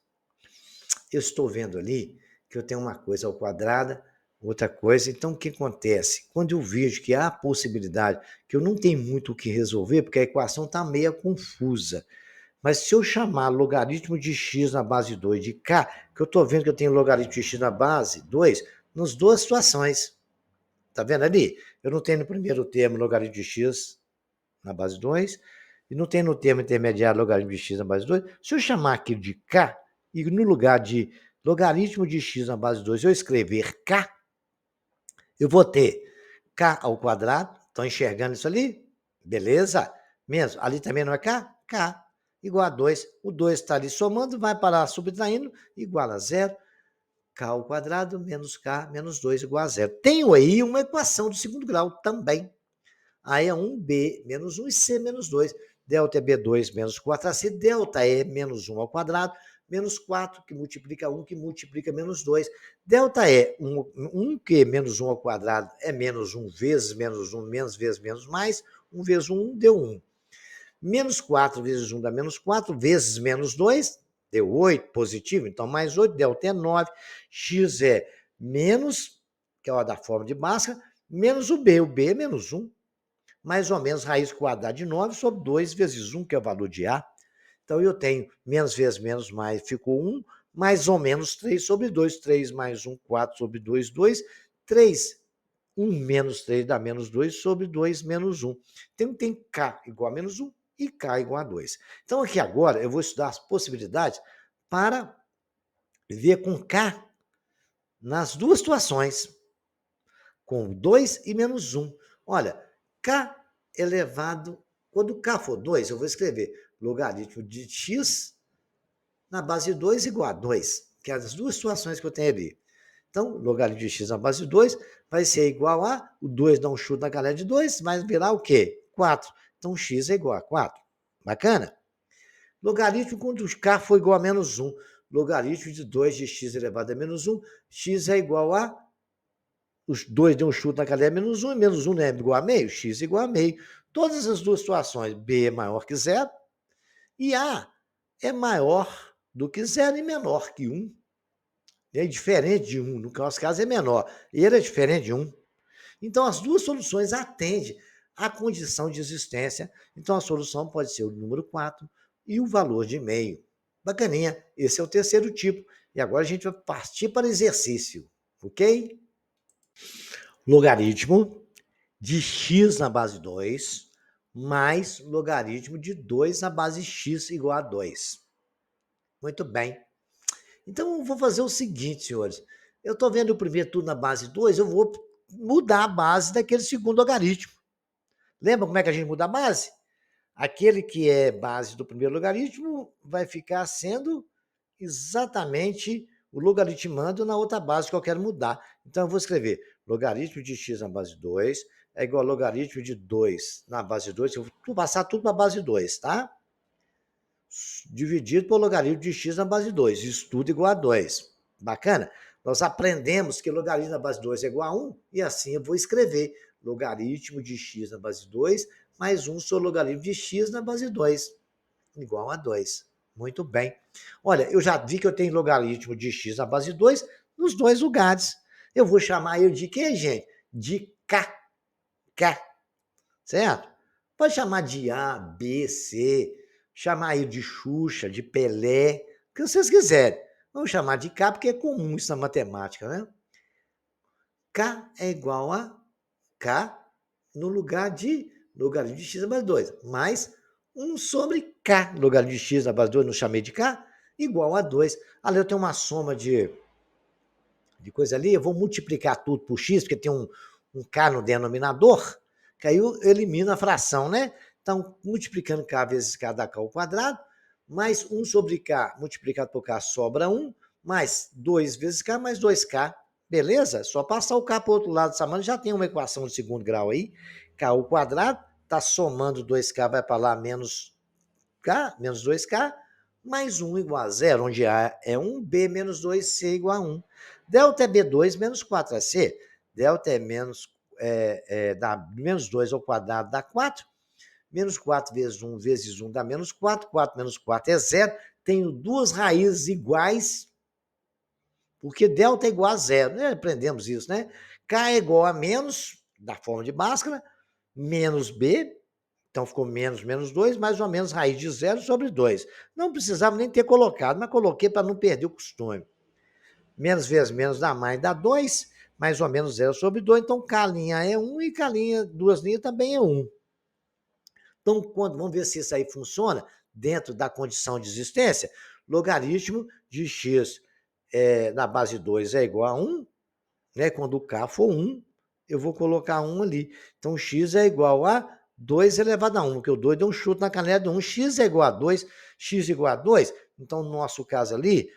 Eu estou vendo ali que eu tenho uma coisa ao quadrado, outra coisa. Então, o que acontece? Quando eu vejo que há a possibilidade, que eu não tenho muito o que resolver, porque a equação está meio confusa. Mas se eu chamar logaritmo de x na base 2 de k, que eu estou vendo que eu tenho logaritmo de x na base 2, nas duas situações. Está vendo ali? Eu não tenho no primeiro termo logaritmo de x na base 2, e não tenho no termo intermediário logaritmo de x na base 2. Se eu chamar aquilo de k, e no lugar de logaritmo de x na base 2 eu escrever k, eu vou ter k ao quadrado. Estão enxergando isso ali? Beleza? Mesmo. Ali também não é k? K igual a 2. O 2 está ali somando, vai parar subtraindo, igual a zero. K ao quadrado menos k menos 2 igual a zero. Tenho aí uma equação do segundo grau também. A é 1b menos 1 e c menos 2. Delta é b2 menos 4ac. Delta é menos 1 ao quadrado menos 4, que multiplica 1, que multiplica menos 2. Delta é 1 que menos 1 ao quadrado é menos 1 vezes menos 1, menos vezes menos mais. 1 vezes 1 deu 1. Menos 4 vezes 1 dá menos 4, vezes menos 2, deu 8, positivo, então mais 8, delta é 9. X é menos, que é a da forma de Bhaskara, menos o b é menos 1. Mais ou menos raiz quadrada de 9 sobre 2 vezes 1, que é o valor de A. Então, eu tenho menos vezes menos mais, ficou 1, mais ou menos 3 sobre 2. 3 mais 1, 4 sobre 2, 2. 3, 1 menos 3 dá menos 2 sobre 2 menos 1. Então, tem K igual a menos 1 e K igual a 2. Então, aqui agora, eu vou estudar as possibilidades para ver com K nas duas situações, com 2 e menos 1. Olha, K elevado, quando K for 2, eu vou escrever logaritmo de x na base 2 igual a 2, que é as duas situações que eu tenho ali. Então, logaritmo de x na base 2 vai ser igual a, o 2 dá um chute na galera de 2, vai virar o quê? 4. Então, x é igual a 4. Bacana? Logaritmo quando k for igual a menos 1. Logaritmo de 2 de x elevado a menos 1, x é igual a, os 2 dão um chute na cadeia menos 1, e menos 1 não é igual a meio, x é igual a meio. Todas as duas situações, b é maior que 0, e a é maior do que 0 e menor que 1. É diferente de 1, no nosso caso é menor, e ele é diferente de 1. Então, as duas soluções atendem à condição de existência. Então, a solução pode ser o número 4, e o valor de meio. Bacaninha, esse é o terceiro tipo. E agora a gente vai partir para o exercício, ok? Logaritmo de x na base 2 mais logaritmo de 2 na base x igual a 2. Muito bem. Então, eu vou fazer o seguinte, senhores. Eu estou vendo o primeiro tudo na base 2, eu vou mudar a base daquele segundo logaritmo. Lembra como é que a gente muda a base? Aquele que é base do primeiro logaritmo vai ficar sendo exatamente o logaritmando na outra base que eu quero mudar. Então, eu vou escrever logaritmo de x na base 2 é igual a logaritmo de 2 na base 2. Eu vou passar tudo para a base 2, tá? Dividido por logaritmo de x na base 2. Isso tudo igual a 2. Bacana? Nós aprendemos que logaritmo na base 2 é igual a 1, e assim eu vou escrever logaritmo de x na base 2 mais 1 sobre logaritmo de x na base 2, igual a 2. Muito bem. Olha, eu já vi que eu tenho logaritmo de x na base 2 nos dois lugares. Eu vou chamar ele de quê, gente? De k. K, certo? Pode chamar de A, B, C, chamar ele de Xuxa, de Pelé, o que vocês quiserem. Vamos chamar de K porque é comum isso na matemática, né? K é igual a K no lugar de logaritmo de x na base 2, mais 1 sobre K, logaritmo de x na base 2, não chamei de K, igual a 2. Ali eu tenho uma soma de coisa ali, eu vou multiplicar tudo por x, porque tem um K no denominador, que aí eu elimino a fração, né? Então, multiplicando K vezes K dá K ao quadrado, mais 1 sobre K multiplicado por K sobra 1, mais 2 vezes K mais 2K. Beleza? Só passar o K para o outro lado dessa mão, já tem uma equação de segundo grau aí. K ao quadrado, está somando 2K, vai para lá menos K, menos 2K, mais 1 igual a 0, onde A é 1, B menos 2, C igual a 1. Delta é B2 menos 4AC. Delta é dá menos 2 ao quadrado dá 4. Menos 4 vezes 1 vezes 1 dá menos 4. 4 menos 4 é 0. Tenho duas raízes iguais, porque delta é igual a 0. Né? Aprendemos isso, né? K é igual a menos, da forma de Bhaskara, menos B. Então ficou menos, menos 2, mais ou menos raiz de 0 sobre 2. Não precisava nem ter colocado, mas coloquei para não perder o costume. Menos vezes menos dá mais, dá 2, mais ou menos 0 sobre 2. Então, K' é 1 e K', duas linhas também é 1. Então, vamos ver se isso aí funciona dentro da condição de existência. Logaritmo de x na base 2 é igual a 1, né? Quando o K for 1, eu vou colocar 1 ali. Então, x é igual a 2 elevado a 1, porque o 2 deu um chute na canela do 1. X é igual a 2, x igual a 2. Então, no nosso caso ali,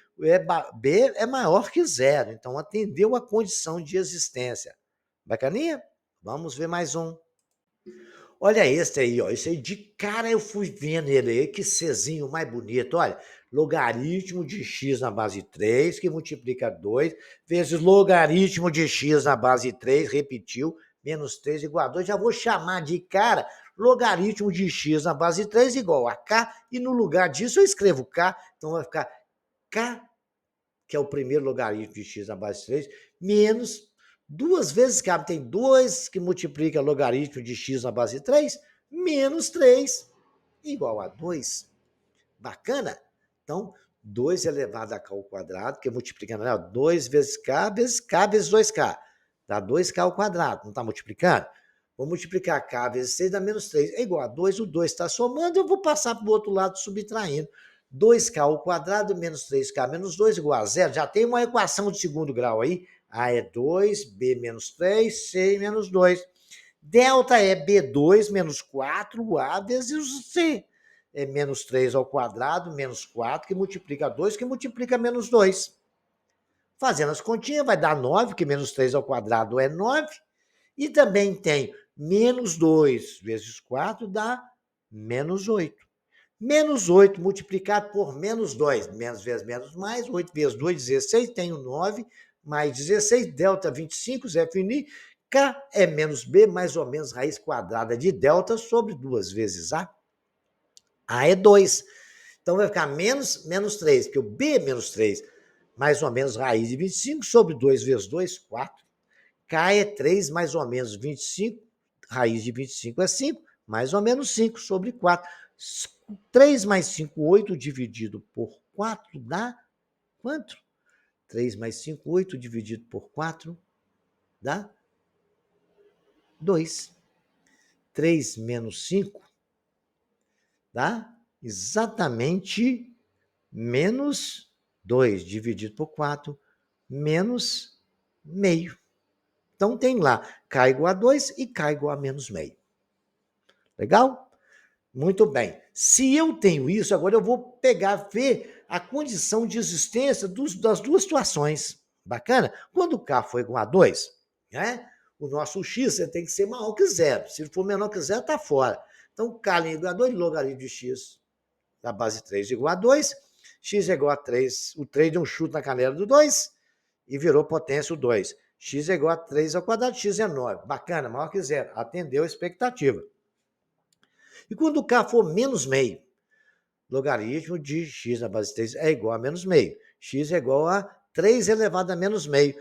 B é maior que 0. Então, atendeu a condição de existência. Bacaninha? Vamos ver mais um. Olha esse aí, ó. Esse aí de cara eu fui vendo ele aí, que Czinho mais bonito. Olha, logaritmo de x na base 3, que multiplica 2, vezes logaritmo de x na base 3, repetiu, menos 3 igual a 2. Já vou chamar de cara logaritmo de x na base 3 igual a k, e no lugar disso eu escrevo k, então vai ficar k, que é o primeiro logaritmo de x na base 3, menos 2 vezes k, tem 2 que multiplica logaritmo de x na base 3, menos 3 igual a 2. Bacana? Então, 2 elevado a k ao quadrado, que multiplicando, né? 2 vezes k vezes 2k. Dá 2k ao quadrado, não está multiplicando? Vou multiplicar k vezes 6 dá menos 3. É igual a 2, o 2 está somando, eu vou passar para o outro lado subtraindo. 2k ao quadrado menos 3k menos 2 igual a 0. Já tem uma equação de segundo grau aí. A é 2, B menos 3, C menos 2. Delta é B2 menos 4, A vezes C. É menos 3 ao quadrado, menos 4, que multiplica 2, que multiplica menos 2. Fazendo as continhas, vai dar 9, que menos 3 ao quadrado é 9. E também tem menos 2 vezes 4 dá menos 8. Menos 8 multiplicado por menos 2. Menos vezes menos mais. 8 vezes 2, 16. Tenho 9 mais 16. Delta 25, Zé Fini. K é menos B, mais ou menos raiz quadrada de delta sobre 2 vezes A. A é 2. Então vai ficar menos 3, porque o B é menos 3. Mais ou menos raiz de 25 sobre 2 vezes 2, 4. K é 3 mais ou menos 25, raiz de 25 é 5, mais ou menos 5 sobre 4. 3 mais 5, 8 dividido por 4 dá quanto? 3 mais 5, 8 dividido por 4 dá 2. 3 menos 5 dá exatamente menos 2 dividido por 4, menos meio. Então, tem lá K igual a 2 e K igual a menos meio. Legal? Muito bem. Se eu tenho isso, agora eu vou pegar, ver a condição de existência das duas situações. Bacana? Quando K for igual a 2, né, o nosso X tem que ser maior que zero. Se for menor que zero, está fora. Então, K igual a 2, logaritmo de X da base 3 igual a 2, X é igual a 3. O 3 deu um chute na canela do 2 e virou potência o 2. X é igual a 3 ao quadrado, X é 9. Bacana, maior que zero. Atendeu a expectativa. E quando K for menos meio, logaritmo de X na base 3 é igual a menos meio. X é igual a 3 elevado a menos meio.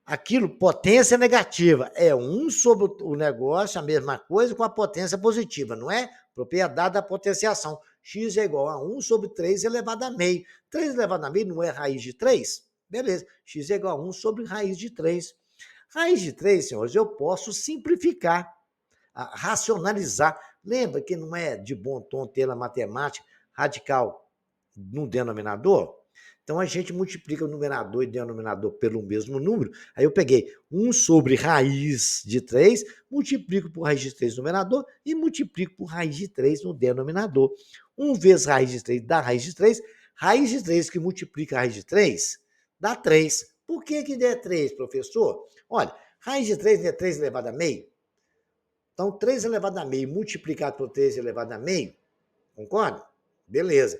Aquilo, potência negativa, é 1 sobre o negócio, a mesma coisa com a potência positiva, não é? Propriedade da potenciação. X é igual a 1 sobre 3 elevado a meio. 3 elevado a meio não é raiz de 3? Beleza. X é igual a 1 sobre raiz de 3. Raiz de 3, senhores, eu posso simplificar, racionalizar. Lembra que não é de bom tom ter na matemática radical no denominador? Então, a gente multiplica o numerador e denominador pelo mesmo número. Aí eu peguei 1 sobre raiz de 3, multiplico por raiz de 3 no numerador e multiplico por raiz de 3 no denominador. 1 vezes raiz de 3 dá raiz de 3. Raiz de 3 que multiplica a raiz de 3 dá 3. Por que der 3, professor? Olha, raiz de 3 é 3 elevado a meio. Então, 3 elevado a meio multiplicado por 3 elevado a meio, concorda? Beleza.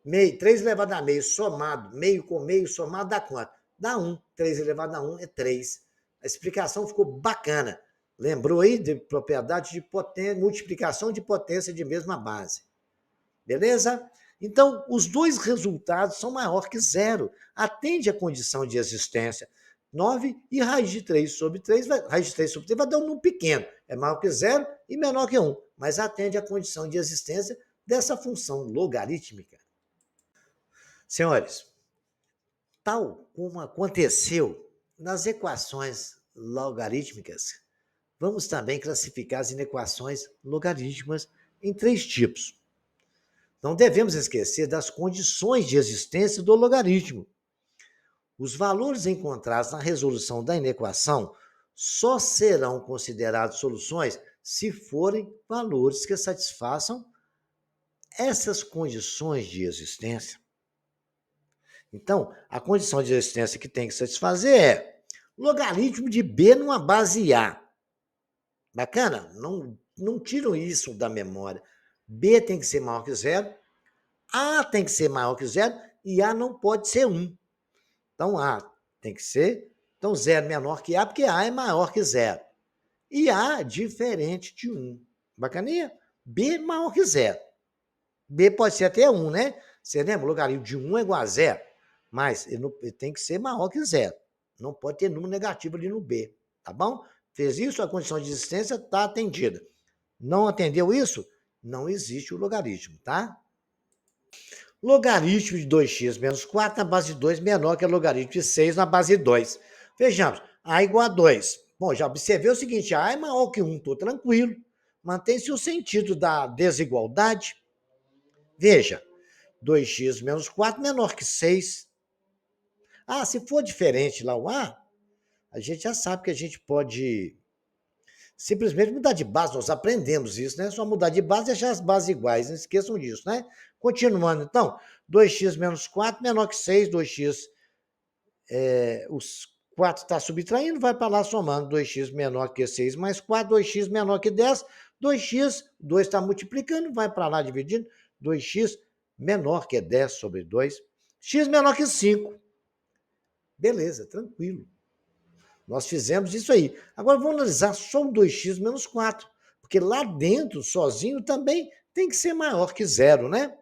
Meio, 3 elevado a meio somado, meio com meio somado dá quanto? Dá 1. 3 elevado a 1 é 3. A explicação ficou bacana. Lembrou aí de propriedade de potência, multiplicação de potência de mesma base. Beleza? Então, os dois resultados são maior que zero. Atende a condição de existência. 9 e raiz de 3 sobre 3, raiz de 3 sobre 3 vai dar um número pequeno. É maior que zero e menor que 1. Mas atende a condição de existência dessa função logarítmica. Senhores, tal como aconteceu nas equações logarítmicas, vamos também classificar as inequações logarítmicas em 3 tipos. Não devemos esquecer das condições de existência do logaritmo. Os valores encontrados na resolução da inequação só serão considerados soluções se forem valores que satisfaçam essas condições de existência. Então, a condição de existência que tem que satisfazer é logaritmo de b numa base A. Bacana? Não tiram isso da memória. B tem que ser maior que zero, A tem que ser maior que zero e A não pode ser 1. Então, A tem que ser... Então, zero menor que A, porque A é maior que zero. E A diferente de 1. Bacaninha? B maior que zero. B pode ser até 1, né? Você lembra? O logaritmo de 1 é igual a zero. Mas ele tem que ser maior que zero. Não pode ter número negativo ali no B. Tá bom? Fez isso, a condição de existência está atendida. Não atendeu isso? Não existe o logaritmo, tá? Logaritmo de 2x menos 4 na base de 2 menor que o logaritmo de 6 na base de 2. Vejamos, A igual a 2. Bom, já observei o seguinte, A é maior que 1, estou tranquilo. Mantém-se o sentido da desigualdade. Veja, 2x menos 4 menor que 6. Ah, se for diferente lá o a gente já sabe que a gente pode simplesmente mudar de base, nós aprendemos isso, né? Só mudar de base e deixar as bases iguais, não esqueçam disso, né? Continuando, então, 2x menos 4 menor que 6, 2x, os 4 está subtraindo, vai para lá somando, 2x menor que 6 mais 4, 2x menor que 10, 2x, 2 está multiplicando, vai para lá dividindo, 2x menor que 10 sobre 2, x menor que 5. Beleza, tranquilo. Nós fizemos isso aí. Agora vamos analisar só o 2x menos 4, porque lá dentro, sozinho, também tem que ser maior que zero, né?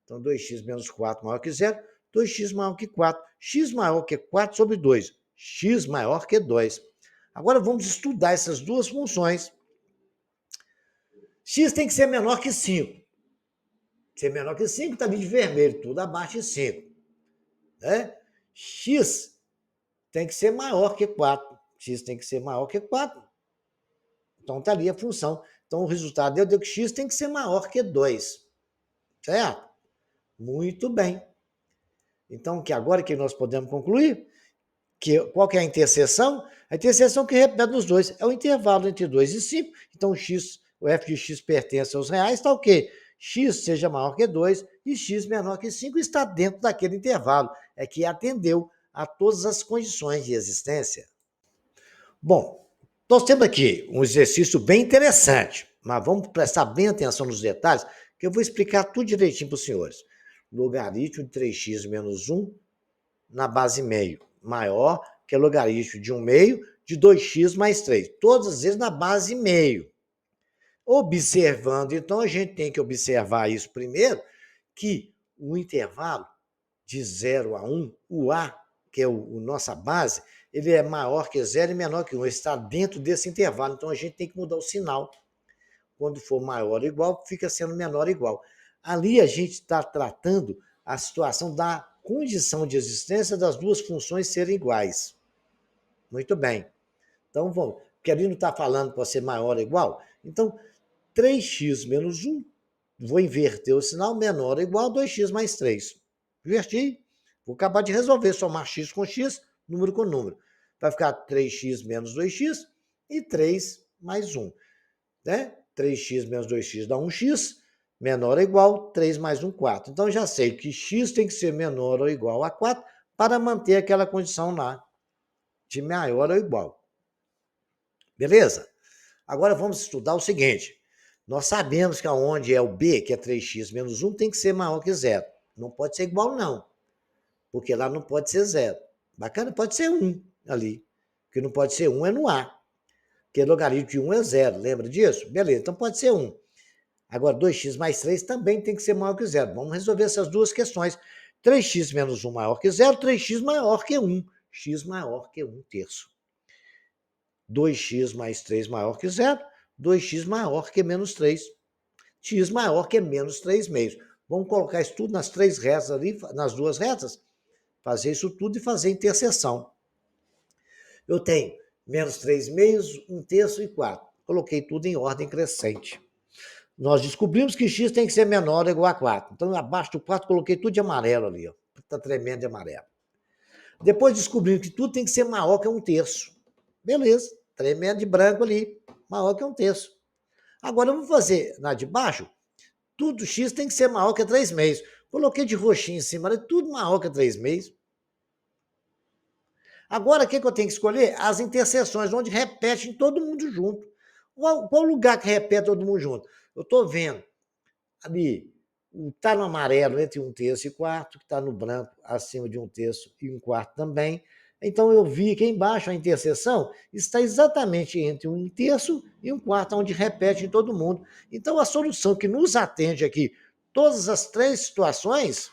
Então, 2x menos 4 maior que zero, 2x maior que 4. X maior que 4 sobre 2. X maior que 2. Agora vamos estudar essas duas funções. X tem que ser menor que 5. ser menor que 5, está ali de vermelho, tudo abaixo de 5. Né? X tem que ser maior que 4. X tem que ser maior que 4. Então está ali a função. Então o resultado deu que x tem que ser maior que 2. Certo? Muito bem. Então, que agora que nós podemos concluir, qual que é a interseção? A interseção que repete os dois é o intervalo entre 2 e 5. Então, o f de x pertence aos reais, está o quê? X seja maior que 2 e x menor que 5 está dentro daquele intervalo. É que atendeu a todas as condições de existência. Bom, nós temos aqui um exercício bem interessante, mas vamos prestar bem atenção nos detalhes, que eu vou explicar tudo direitinho para os senhores. Logaritmo de 3x menos 1 na base meio, maior que o logaritmo de 1 meio de 2x mais 3. Todas as vezes na base meio. Observando, então, a gente tem que observar isso primeiro, que o intervalo de 0 a 1, o A, que é nossa base, ele é maior que 0 e menor que 1. Ele está dentro desse intervalo, então a gente tem que mudar o sinal. Quando for maior ou igual, fica sendo menor ou igual. Ali a gente está tratando a situação da condição de existência das duas funções serem iguais. Muito bem. Então, vamos. Porque ali não está falando para ser maior ou igual. Então, 3x menos 1, vou inverter o sinal, menor ou igual a 2x mais 3. Inverti. Vou acabar de resolver, somar x com x, número com número. Vai ficar 3x menos 2x e 3 mais 1. Né? 3x menos 2x dá 1x, menor ou igual, 3 mais 1, 4. Então, já sei que x tem que ser menor ou igual a 4 para manter aquela condição lá de maior ou igual. Beleza? Agora vamos estudar o seguinte. Nós sabemos que aonde é o b, que é 3x menos 1, tem que ser maior que 0. Não pode ser igual, não. Porque lá não pode ser 0. Bacana? Pode ser 1 ali. O que não pode ser 1 é no A. Porque logaritmo de 1 é 0. Lembra disso? Beleza, então pode ser 1. Agora, 2x mais 3 também tem que ser maior que 0. Vamos resolver essas duas questões. 3x menos 1 maior que 0, 3x maior que 1. X maior que 1 terço. 2x mais 3 maior que 0, 2x maior que menos 3. X maior que menos 3 meios. Vamos colocar isso tudo nas três retas ali, nas duas retas, fazer isso tudo e fazer interseção. Eu tenho menos 3 meios, 1 terço e 4. Coloquei tudo em ordem crescente. Nós descobrimos que x tem que ser menor ou igual a 4. Então, abaixo do 4, coloquei tudo de amarelo ali. Está tremendo de amarelo. Depois descobrimos que tudo tem que ser maior que 1 terço. Beleza, tremendo de branco ali, maior que 1 terço. Agora, vamos fazer na de baixo. Tudo x tem que ser maior que 3 meios. Coloquei de roxinho em cima, tudo maior que 3 meios. Agora, o que eu tenho que escolher? As interseções, onde repetem todo mundo junto. Qual lugar que repete todo mundo junto? Eu estou vendo ali, está no amarelo entre 1 terço e 4, que está no branco acima de 1 terço e 1 quarto também. Então, eu vi que embaixo a interseção está exatamente entre 1 terço e 1 quarto, onde repete em todo mundo. Então, a solução que nos atende aqui, todas as três situações,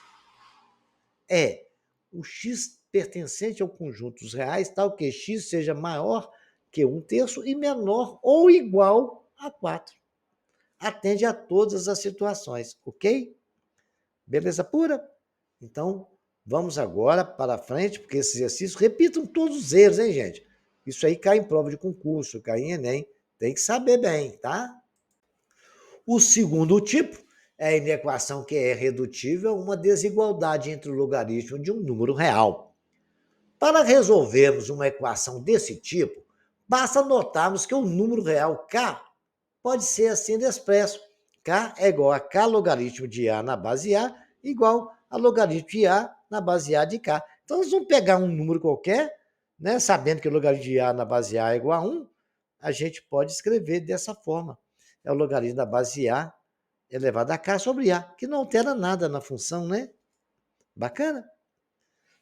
é o x pertencente ao conjunto dos reais, tal que x seja maior que 1 terço e menor ou igual a 4. Atende a todas as situações, ok? Beleza pura? Então, vamos agora para frente, porque esse exercício, repitam todos eles, hein, gente? Isso aí cai em prova de concurso, cai em Enem, tem que saber bem, tá? O segundo tipo é a inequação que é redutível a uma desigualdade entre o logaritmo de um número real. Para resolvermos uma equação desse tipo, basta notarmos que o número real k pode ser assim expresso. K é igual a k logaritmo de A na base A, igual a logaritmo de A na base A de K. Então, nós vamos pegar um número qualquer, né, sabendo que o logaritmo de A na base A é igual a 1, a gente pode escrever dessa forma. É o logaritmo da base A elevado a K sobre A, que não altera nada na função, né? Bacana?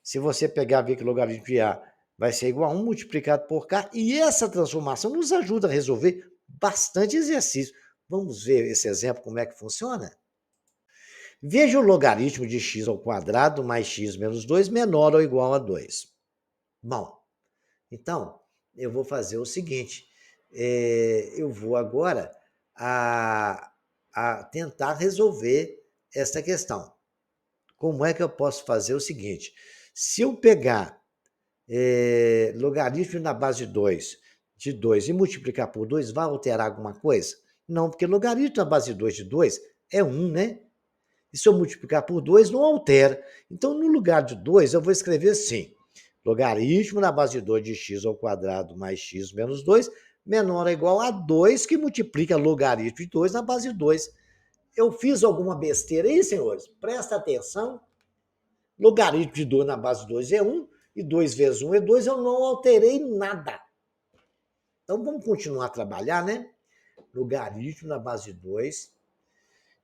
Se você pegar ver que o logaritmo de A vai ser igual a 1 multiplicado por K, e essa transformação nos ajuda a resolver bastante exercício. Vamos ver esse exemplo, como é que funciona? Veja o logaritmo de x ao quadrado mais x menos 2 menor ou igual a 2. Bom, então, eu vou fazer o seguinte, eu vou agora a tentar resolver esta questão. Como é que eu posso fazer o seguinte? Se eu pegar logaritmo na base de 2 e multiplicar por 2, vai alterar alguma coisa? Não, porque logaritmo na base de 2 é 1, né? E se eu multiplicar por 2, não altera. Então, no lugar de 2, eu vou escrever assim: logaritmo na base de 2 de x ao quadrado mais x menos 2 menor ou igual a 2, que multiplica logaritmo de 2 na base de 2. Eu fiz alguma besteira aí, senhores? Presta atenção. Logaritmo de 2 na base de 2 é 1, e 2 vezes 1 é 2, eu não alterei nada. Então, vamos continuar a trabalhar, né? Logaritmo na base de 2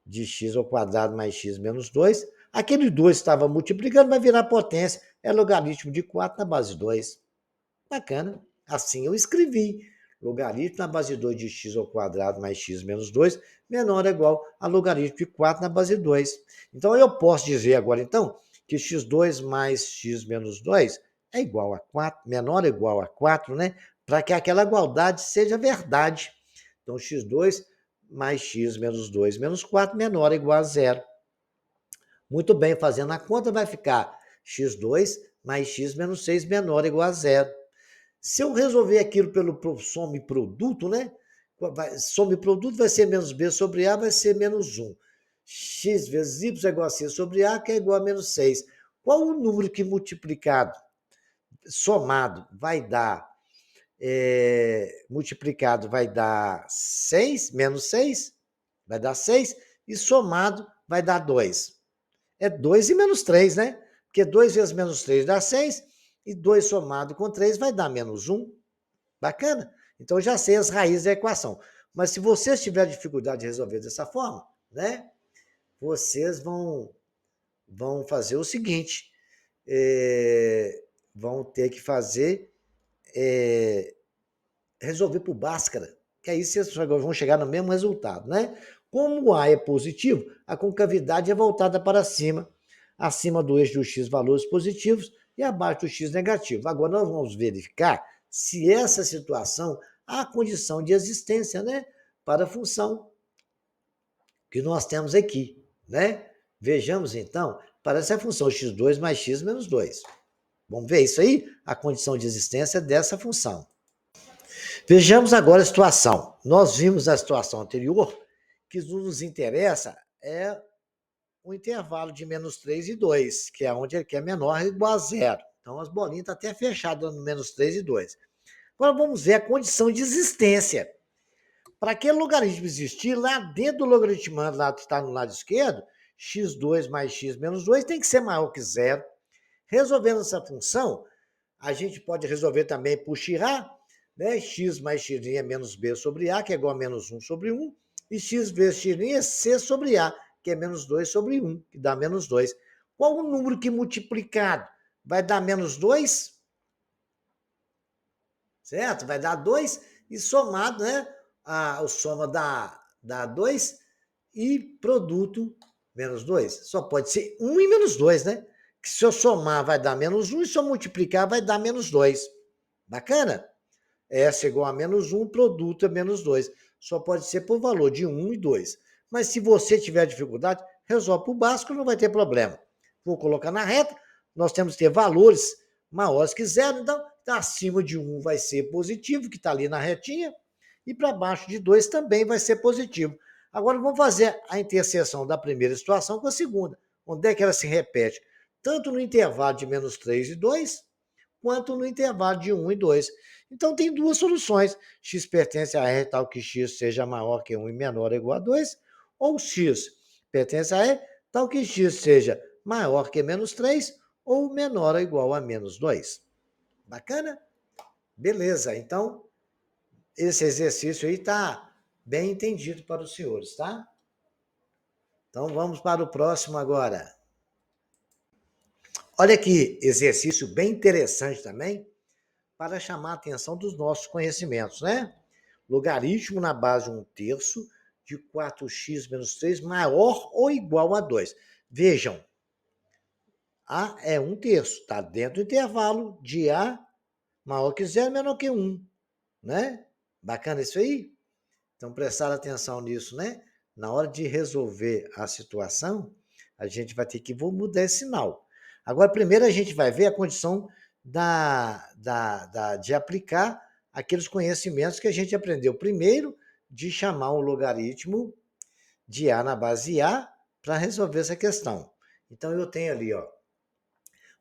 de x ao quadrado mais x menos 2. Aquele 2 estava multiplicando, vai virar potência. É logaritmo de 4 na base de 2. Bacana. Assim eu escrevi. Logaritmo na base de 2 de x ao quadrado mais x menos 2 menor ou igual a logaritmo de 4 na base de 2. Então, eu posso dizer agora, então, que x2 mais x menos 2 é igual a 4, menor ou igual a 4, né? Para que aquela igualdade seja verdade. Então, x2 mais x menos 2 menos 4 menor ou igual a zero. Muito bem, fazendo a conta vai ficar x2 mais x menos 6 menor ou igual a zero. Se eu resolver aquilo pelo soma e produto, né? Soma e produto vai ser menos b sobre a, vai ser menos 1. X vezes y é igual a c sobre a, que é igual a menos 6. Qual o número que multiplicado, somado, vai dar, multiplicado vai dar 6, menos 6, vai dar 6, e somado vai dar 2. É 2 e menos 3, né? Porque 2 vezes menos 3 dá 6, e 2 somado com 3 vai dar menos 1. Bacana? Então, já sei as raízes da equação. Mas se vocês tiverem dificuldade de resolver dessa forma, né? Vocês vão fazer o seguinte: vão ter que fazer, resolver por Bhaskara, que aí vocês vão chegar no mesmo resultado, né? Como o A é positivo, a concavidade é voltada para cima, acima do eixo do x valores positivos e abaixo do x negativo. Agora nós vamos verificar se essa situação há condição de existência, né, para a função que nós temos aqui, né? Vejamos então, parece a função x2 mais x menos 2. Vamos ver isso aí? A condição de existência dessa função. Vejamos agora a situação. Nós vimos na situação anterior que nos interessa é o intervalo de menos 3 e 2, que é onde ele quer menor ou igual a zero. Então, as bolinhas estão até fechadas no menos 3 e 2. Agora, vamos ver a condição de existência. Para aquele logaritmo existir, lá dentro do logaritmando, lá que está no lado esquerdo, x2 mais x menos 2 tem que ser maior que zero. Resolvendo essa função, a gente pode resolver também por Chirá, né? X mais x' é menos b sobre a, que é igual a menos 1 sobre 1, e x vezes x' é c sobre a, que é menos 2 sobre 1, que dá menos 2. Qual o número que multiplicado vai dar menos 2? Certo? Vai dar 2 e somado, né? O soma dá 2 e produto menos 2. Só pode ser 1 e menos 2, né? Que se eu somar vai dar menos 1 e se eu multiplicar vai dar menos 2. Bacana? S é igual a menos 1, produto é menos 2. Só pode ser por valor de 1 e 2. Mas se você tiver dificuldade, resolve por básico, não vai ter problema. Vou colocar na reta, nós temos que ter valores maiores que zero, então acima de 1 vai ser positivo, que está ali na retinha, e para baixo de 2 também vai ser positivo. Agora vamos fazer a interseção da primeira situação com a segunda. Onde é que ela se repete? Tanto no intervalo de menos 3 e 2, quanto no intervalo de 1 e 2. Então, tem duas soluções. X pertence a R tal que x seja maior que 1 e menor ou igual a 2, ou x pertence a R tal que x seja maior que menos 3 ou menor ou igual a menos 2. Bacana? Beleza, então, esse exercício aí está bem entendido para os senhores, tá? Então, vamos para o próximo agora. Olha que exercício bem interessante também, para chamar a atenção dos nossos conhecimentos, né? Logaritmo na base de 1/3 de 4x menos 3 maior ou igual a 2. Vejam, A é 1/3, está dentro do intervalo de A maior que 0, menor que 1, né? Bacana isso aí? Então, prestar atenção nisso, né? na hora de resolver a situação, a gente vai ter que mudar esse sinal. Agora, primeiro a gente vai ver a condição de aplicar aqueles conhecimentos que a gente aprendeu. Primeiro, de chamar um logaritmo de A na base A para resolver essa questão. Então, eu tenho ali, ó,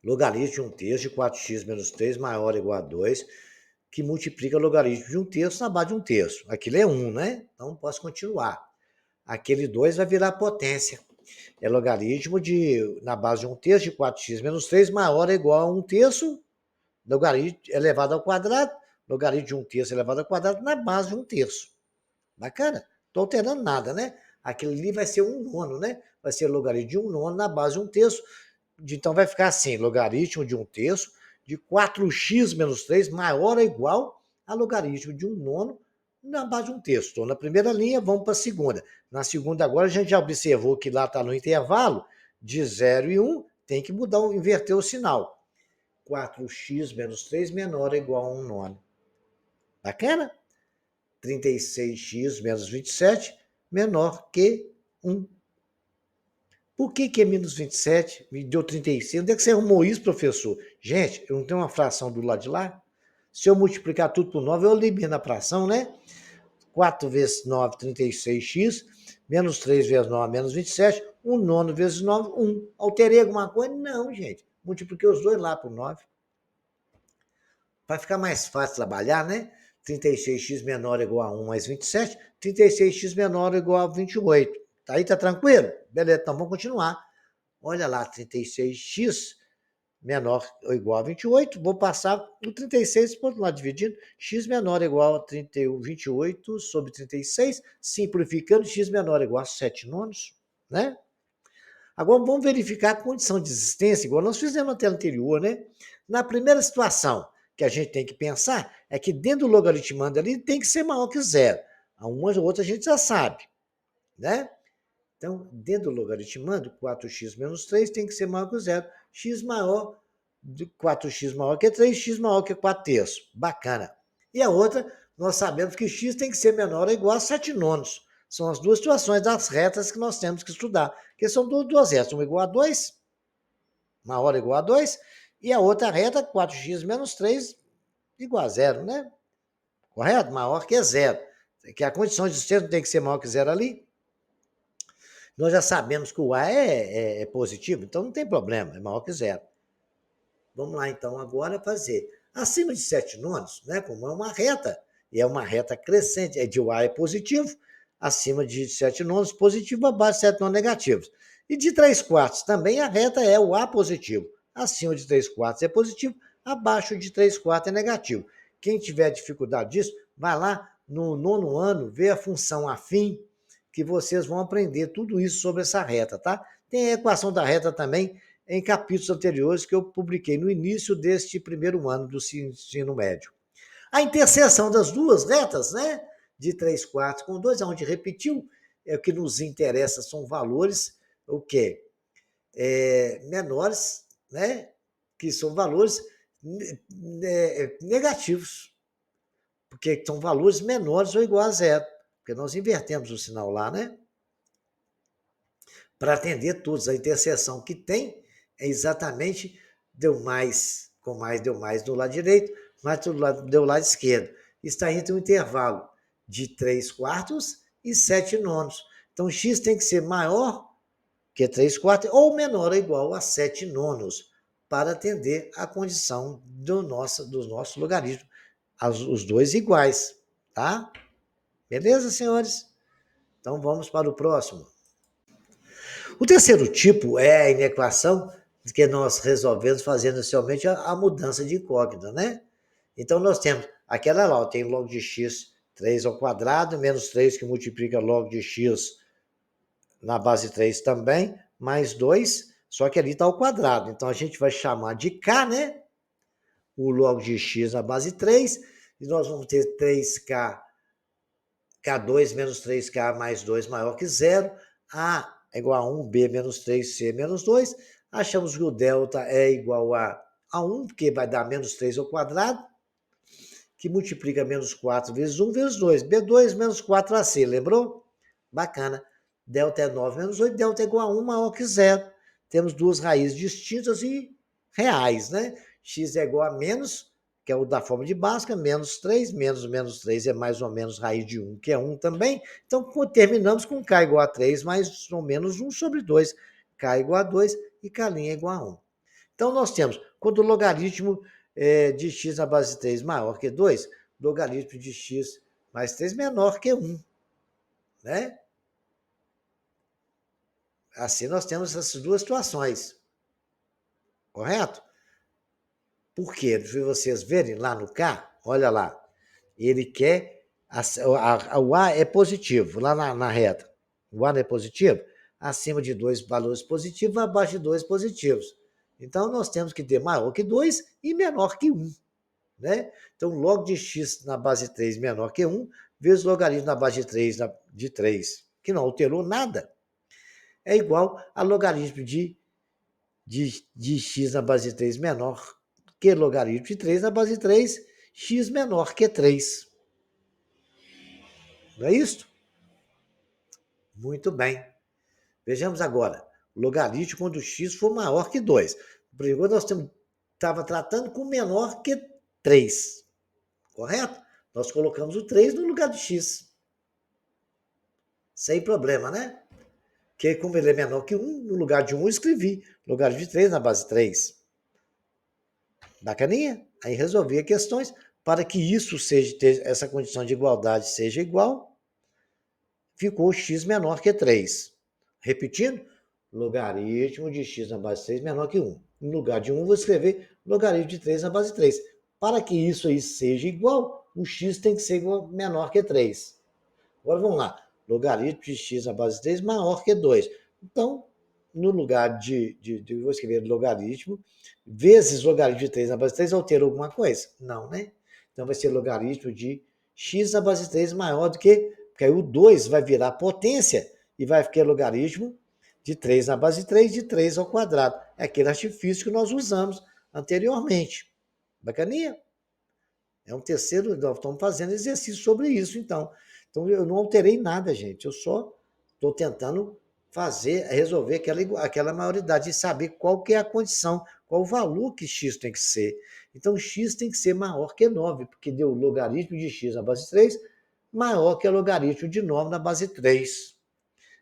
logaritmo de 1/3 de 4x menos 3 maior ou igual a 2, que multiplica logaritmo de 1/3 na base de 1/3. Aquilo é 1, né? Então, posso continuar. Aquele 2 vai virar potência. É logaritmo na base de 1/3 de 4x menos 3 maior ou igual a 1/3, logaritmo elevado ao quadrado, logaritmo de 1/3 elevado ao quadrado na base de 1/3. Bacana? Estou alterando nada, né? Aquele ali vai ser 1/9, né? Vai ser logaritmo de 1/9 na base de 1/3. Então vai ficar assim, logaritmo de 1/3 de 4x menos 3 maior ou igual a logaritmo de 1/9 na base de 1/3. Estou na primeira linha, vamos para a segunda. Na segunda agora a gente já observou que lá está no intervalo de 0 e 1, tem que mudar, inverter o sinal. 4x menos 3 menor ou igual a 1/9. Bacana? 36x menos 27 menor que 1. Por que é menos 27? Me deu 36. Onde é que você arrumou isso, professor? Gente, eu não tenho uma fração do lado de lá? Se eu multiplicar tudo por 9, eu elimino a fração, né? 4 vezes 9, 36x, menos 3 vezes 9, menos 27, 1/9 vezes 9, 1. Alterei alguma coisa? Não, gente. Multipliquei os dois lá por 9. Vai ficar mais fácil trabalhar, né? 36x menor ou igual a 1 mais 27, 36x menor ou igual a 28. Tá aí, tá tranquilo? Beleza, então vamos continuar. Olha lá, 36x menor ou igual a 28, vou passar o 36 por outro lado, dividindo, x menor ou igual a 28 sobre 36, simplificando, x menor ou igual a 7/9, né? Agora vamos verificar a condição de existência, igual nós fizemos na tela anterior, né? Na primeira situação que a gente tem que pensar é que dentro do logaritmando ali tem que ser maior que zero. A uma ou outra a gente já sabe, né? Então, dentro do logaritmando, 4x menos 3 tem que ser maior que zero. X maior, 4x maior que 3, x maior que 4/3. Bacana. E a outra, nós sabemos que x tem que ser menor ou igual a 7/9. São as duas situações das retas que nós temos que estudar. Que são duas retas, uma igual a 2, maior ou igual a 2, e a outra reta, 4x menos 3, igual a zero, né? Correto? Maior que zero. Que a condição de existência tem que ser maior que zero ali. Nós já sabemos que o A é positivo, então não tem problema, é maior que zero. Vamos lá, então, agora fazer. Acima de 7/9, né, como é uma reta, e é uma reta crescente, de o A é positivo, acima de 7/9 positivo, abaixo de 7/9 negativos. E de 3/4 também a reta é o A positivo. Acima de 3/4 é positivo, abaixo de 3/4 é negativo. Quem tiver dificuldade disso, vai lá no 9º ano, vê a função afim, que vocês vão aprender tudo isso sobre essa reta, tá? Tem a equação da reta também em capítulos anteriores que eu publiquei no início deste primeiro ano do ensino médio. A interseção das duas retas, né, de 3/4 com 2, onde repetiu, o que nos interessa são valores, o quê? Menores, né, que são valores negativos, porque são valores menores ou igual a zero, porque nós invertemos o sinal lá, né? Para atender todos. A interseção que tem é exatamente deu mais, com mais deu mais do lado direito, mais do lado esquerdo. Está entre um intervalo de 3/4 e 7/9. Então, x tem que ser maior que 3/4 ou menor ou igual a 7/9 para atender a condição do nosso logaritmo, os dois iguais, tá? Beleza, senhores? Então, vamos para o próximo. O terceiro tipo é a inequação que nós resolvemos fazendo inicialmente a mudança de incógnita, né? Então, nós temos aquela lá, tem log de x 3 ao quadrado, menos 3 que multiplica log de x na base 3 também, mais 2, só que ali está ao quadrado. Então, a gente vai chamar de k, né? O log de x na base 3, e nós vamos ter 3k, k2 menos 3k mais 2 maior que zero, a é igual a 1, b menos 3c menos 2, achamos que o delta é igual a 1, porque vai dar menos 3 ao quadrado, que multiplica menos 4 vezes 1 vezes 2, b2 menos 4ac, lembrou? Bacana. Delta é 9 menos 8, delta é igual a 1 maior que zero. Temos duas raízes distintas e reais, né? X é igual a menos, que é o da forma de Bhaskara, menos 3, menos 3 é mais ou menos raiz de 1, que é 1 também. Então, terminamos com K igual a 3 mais ou menos 1 sobre 2. K igual a 2 e K' é igual a 1. Então, nós temos, quando o logaritmo de x na base de 3 maior que 2, logaritmo de x mais 3 menor que 1. Né? Assim, nós temos essas duas situações. Correto? Por quê? Se vocês verem lá no K, olha lá, ele quer. O A é positivo, lá na reta. O A não é positivo? Acima de 2 valores positivos, abaixo de 2 positivos. Então, nós temos que ter maior que 2 e menor que 1. Né? Então, log de x na base 3 menor que 1, vezes logaritmo na base de 3, que não alterou nada, é igual a logaritmo de x na base de 3 menor que logaritmo de 3 na base de 3, x menor que 3. Não é isso? Muito bem. Vejamos agora. Logaritmo quando x for maior que 2. Por exemplo, nós estava tratando com menor que 3. Correto? Nós colocamos o 3 no lugar de x. Sem problema, né? Que como ele é menor que 1, no lugar de 1 eu escrevi logaritmo de 3 na base 3. Bacaninha? Aí resolvi as questões para que isso seja, essa condição de igualdade seja igual, ficou x menor que 3. Repetindo, logaritmo de x na base 3 menor que 1. No lugar de 1, vou escrever logaritmo de 3 na base 3. Para que isso aí seja igual, o x tem que ser menor que 3. Agora vamos lá. Logaritmo de x na base 3 maior que 2. Então, no lugar vou escrever logaritmo, vezes logaritmo de 3 na base 3, altera alguma coisa? Não, né? Então vai ser logaritmo de x na base 3 maior do que, porque aí o 2 vai virar potência e vai ficar logaritmo de 3 na base 3, de 3 ao quadrado. É aquele artifício que nós usamos anteriormente. Bacaninha? É um terceiro, nós estamos fazendo exercício sobre isso, então. Então, eu não alterei nada, gente. Eu só estou tentando resolver aquela maioridade e saber qual que é a condição, qual o valor que x tem que ser. Então, x tem que ser maior que 9, porque deu logaritmo de x na base 3 maior que o logaritmo de 9 na base 3.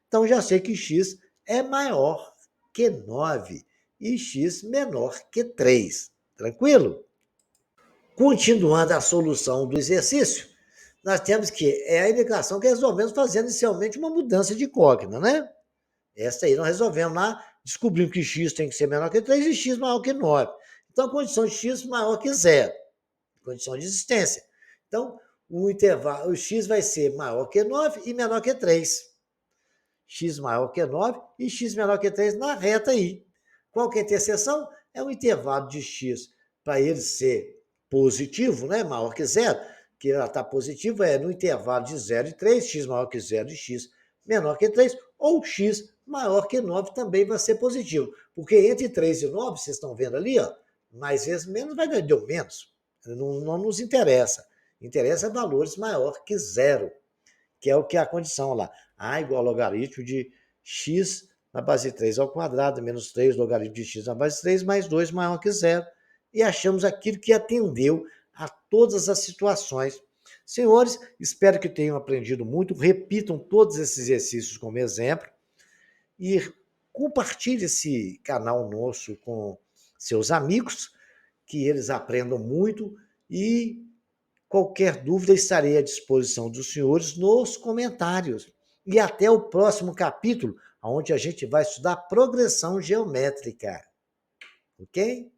Então, já sei que x é maior que 9 e x menor que 3. Tranquilo? Continuando a solução do exercício, nós temos que é a indicação que resolvemos fazendo inicialmente uma mudança de incógnita, né? Essa aí nós resolvemos lá, descobrimos que x tem que ser menor que 3 e x maior que 9. Então, a condição de x maior que zero, condição de existência. Então, o intervalo, o x vai ser maior que 9 e menor que 3. X maior que 9 e x menor que 3 na reta aí. Qual que é a interseção? É o intervalo de x para ele ser positivo, né? Maior que zero, que ela está positiva, é no intervalo de 0 e 3, x maior que 0 e x menor que 3, ou x maior que 9 também vai ser positivo. Porque entre 3 e 9, vocês estão vendo ali, ó, mais vezes menos vai dar deu menos. Não nos interessa. Interessa valores maior que zero, que é o que é a condição lá. A igual ao logaritmo de x na base de 3 ao quadrado, menos 3 logaritmo de x na base de 3, mais 2 maior que zero. E achamos aquilo que atendeu a todas as situações. Senhores, espero que tenham aprendido muito. Repitam todos esses exercícios como exemplo. E compartilhe esse canal nosso com seus amigos, que eles aprendam muito. E qualquer dúvida, estarei à disposição dos senhores nos comentários. E até o próximo capítulo, onde a gente vai estudar progressão geométrica. Ok?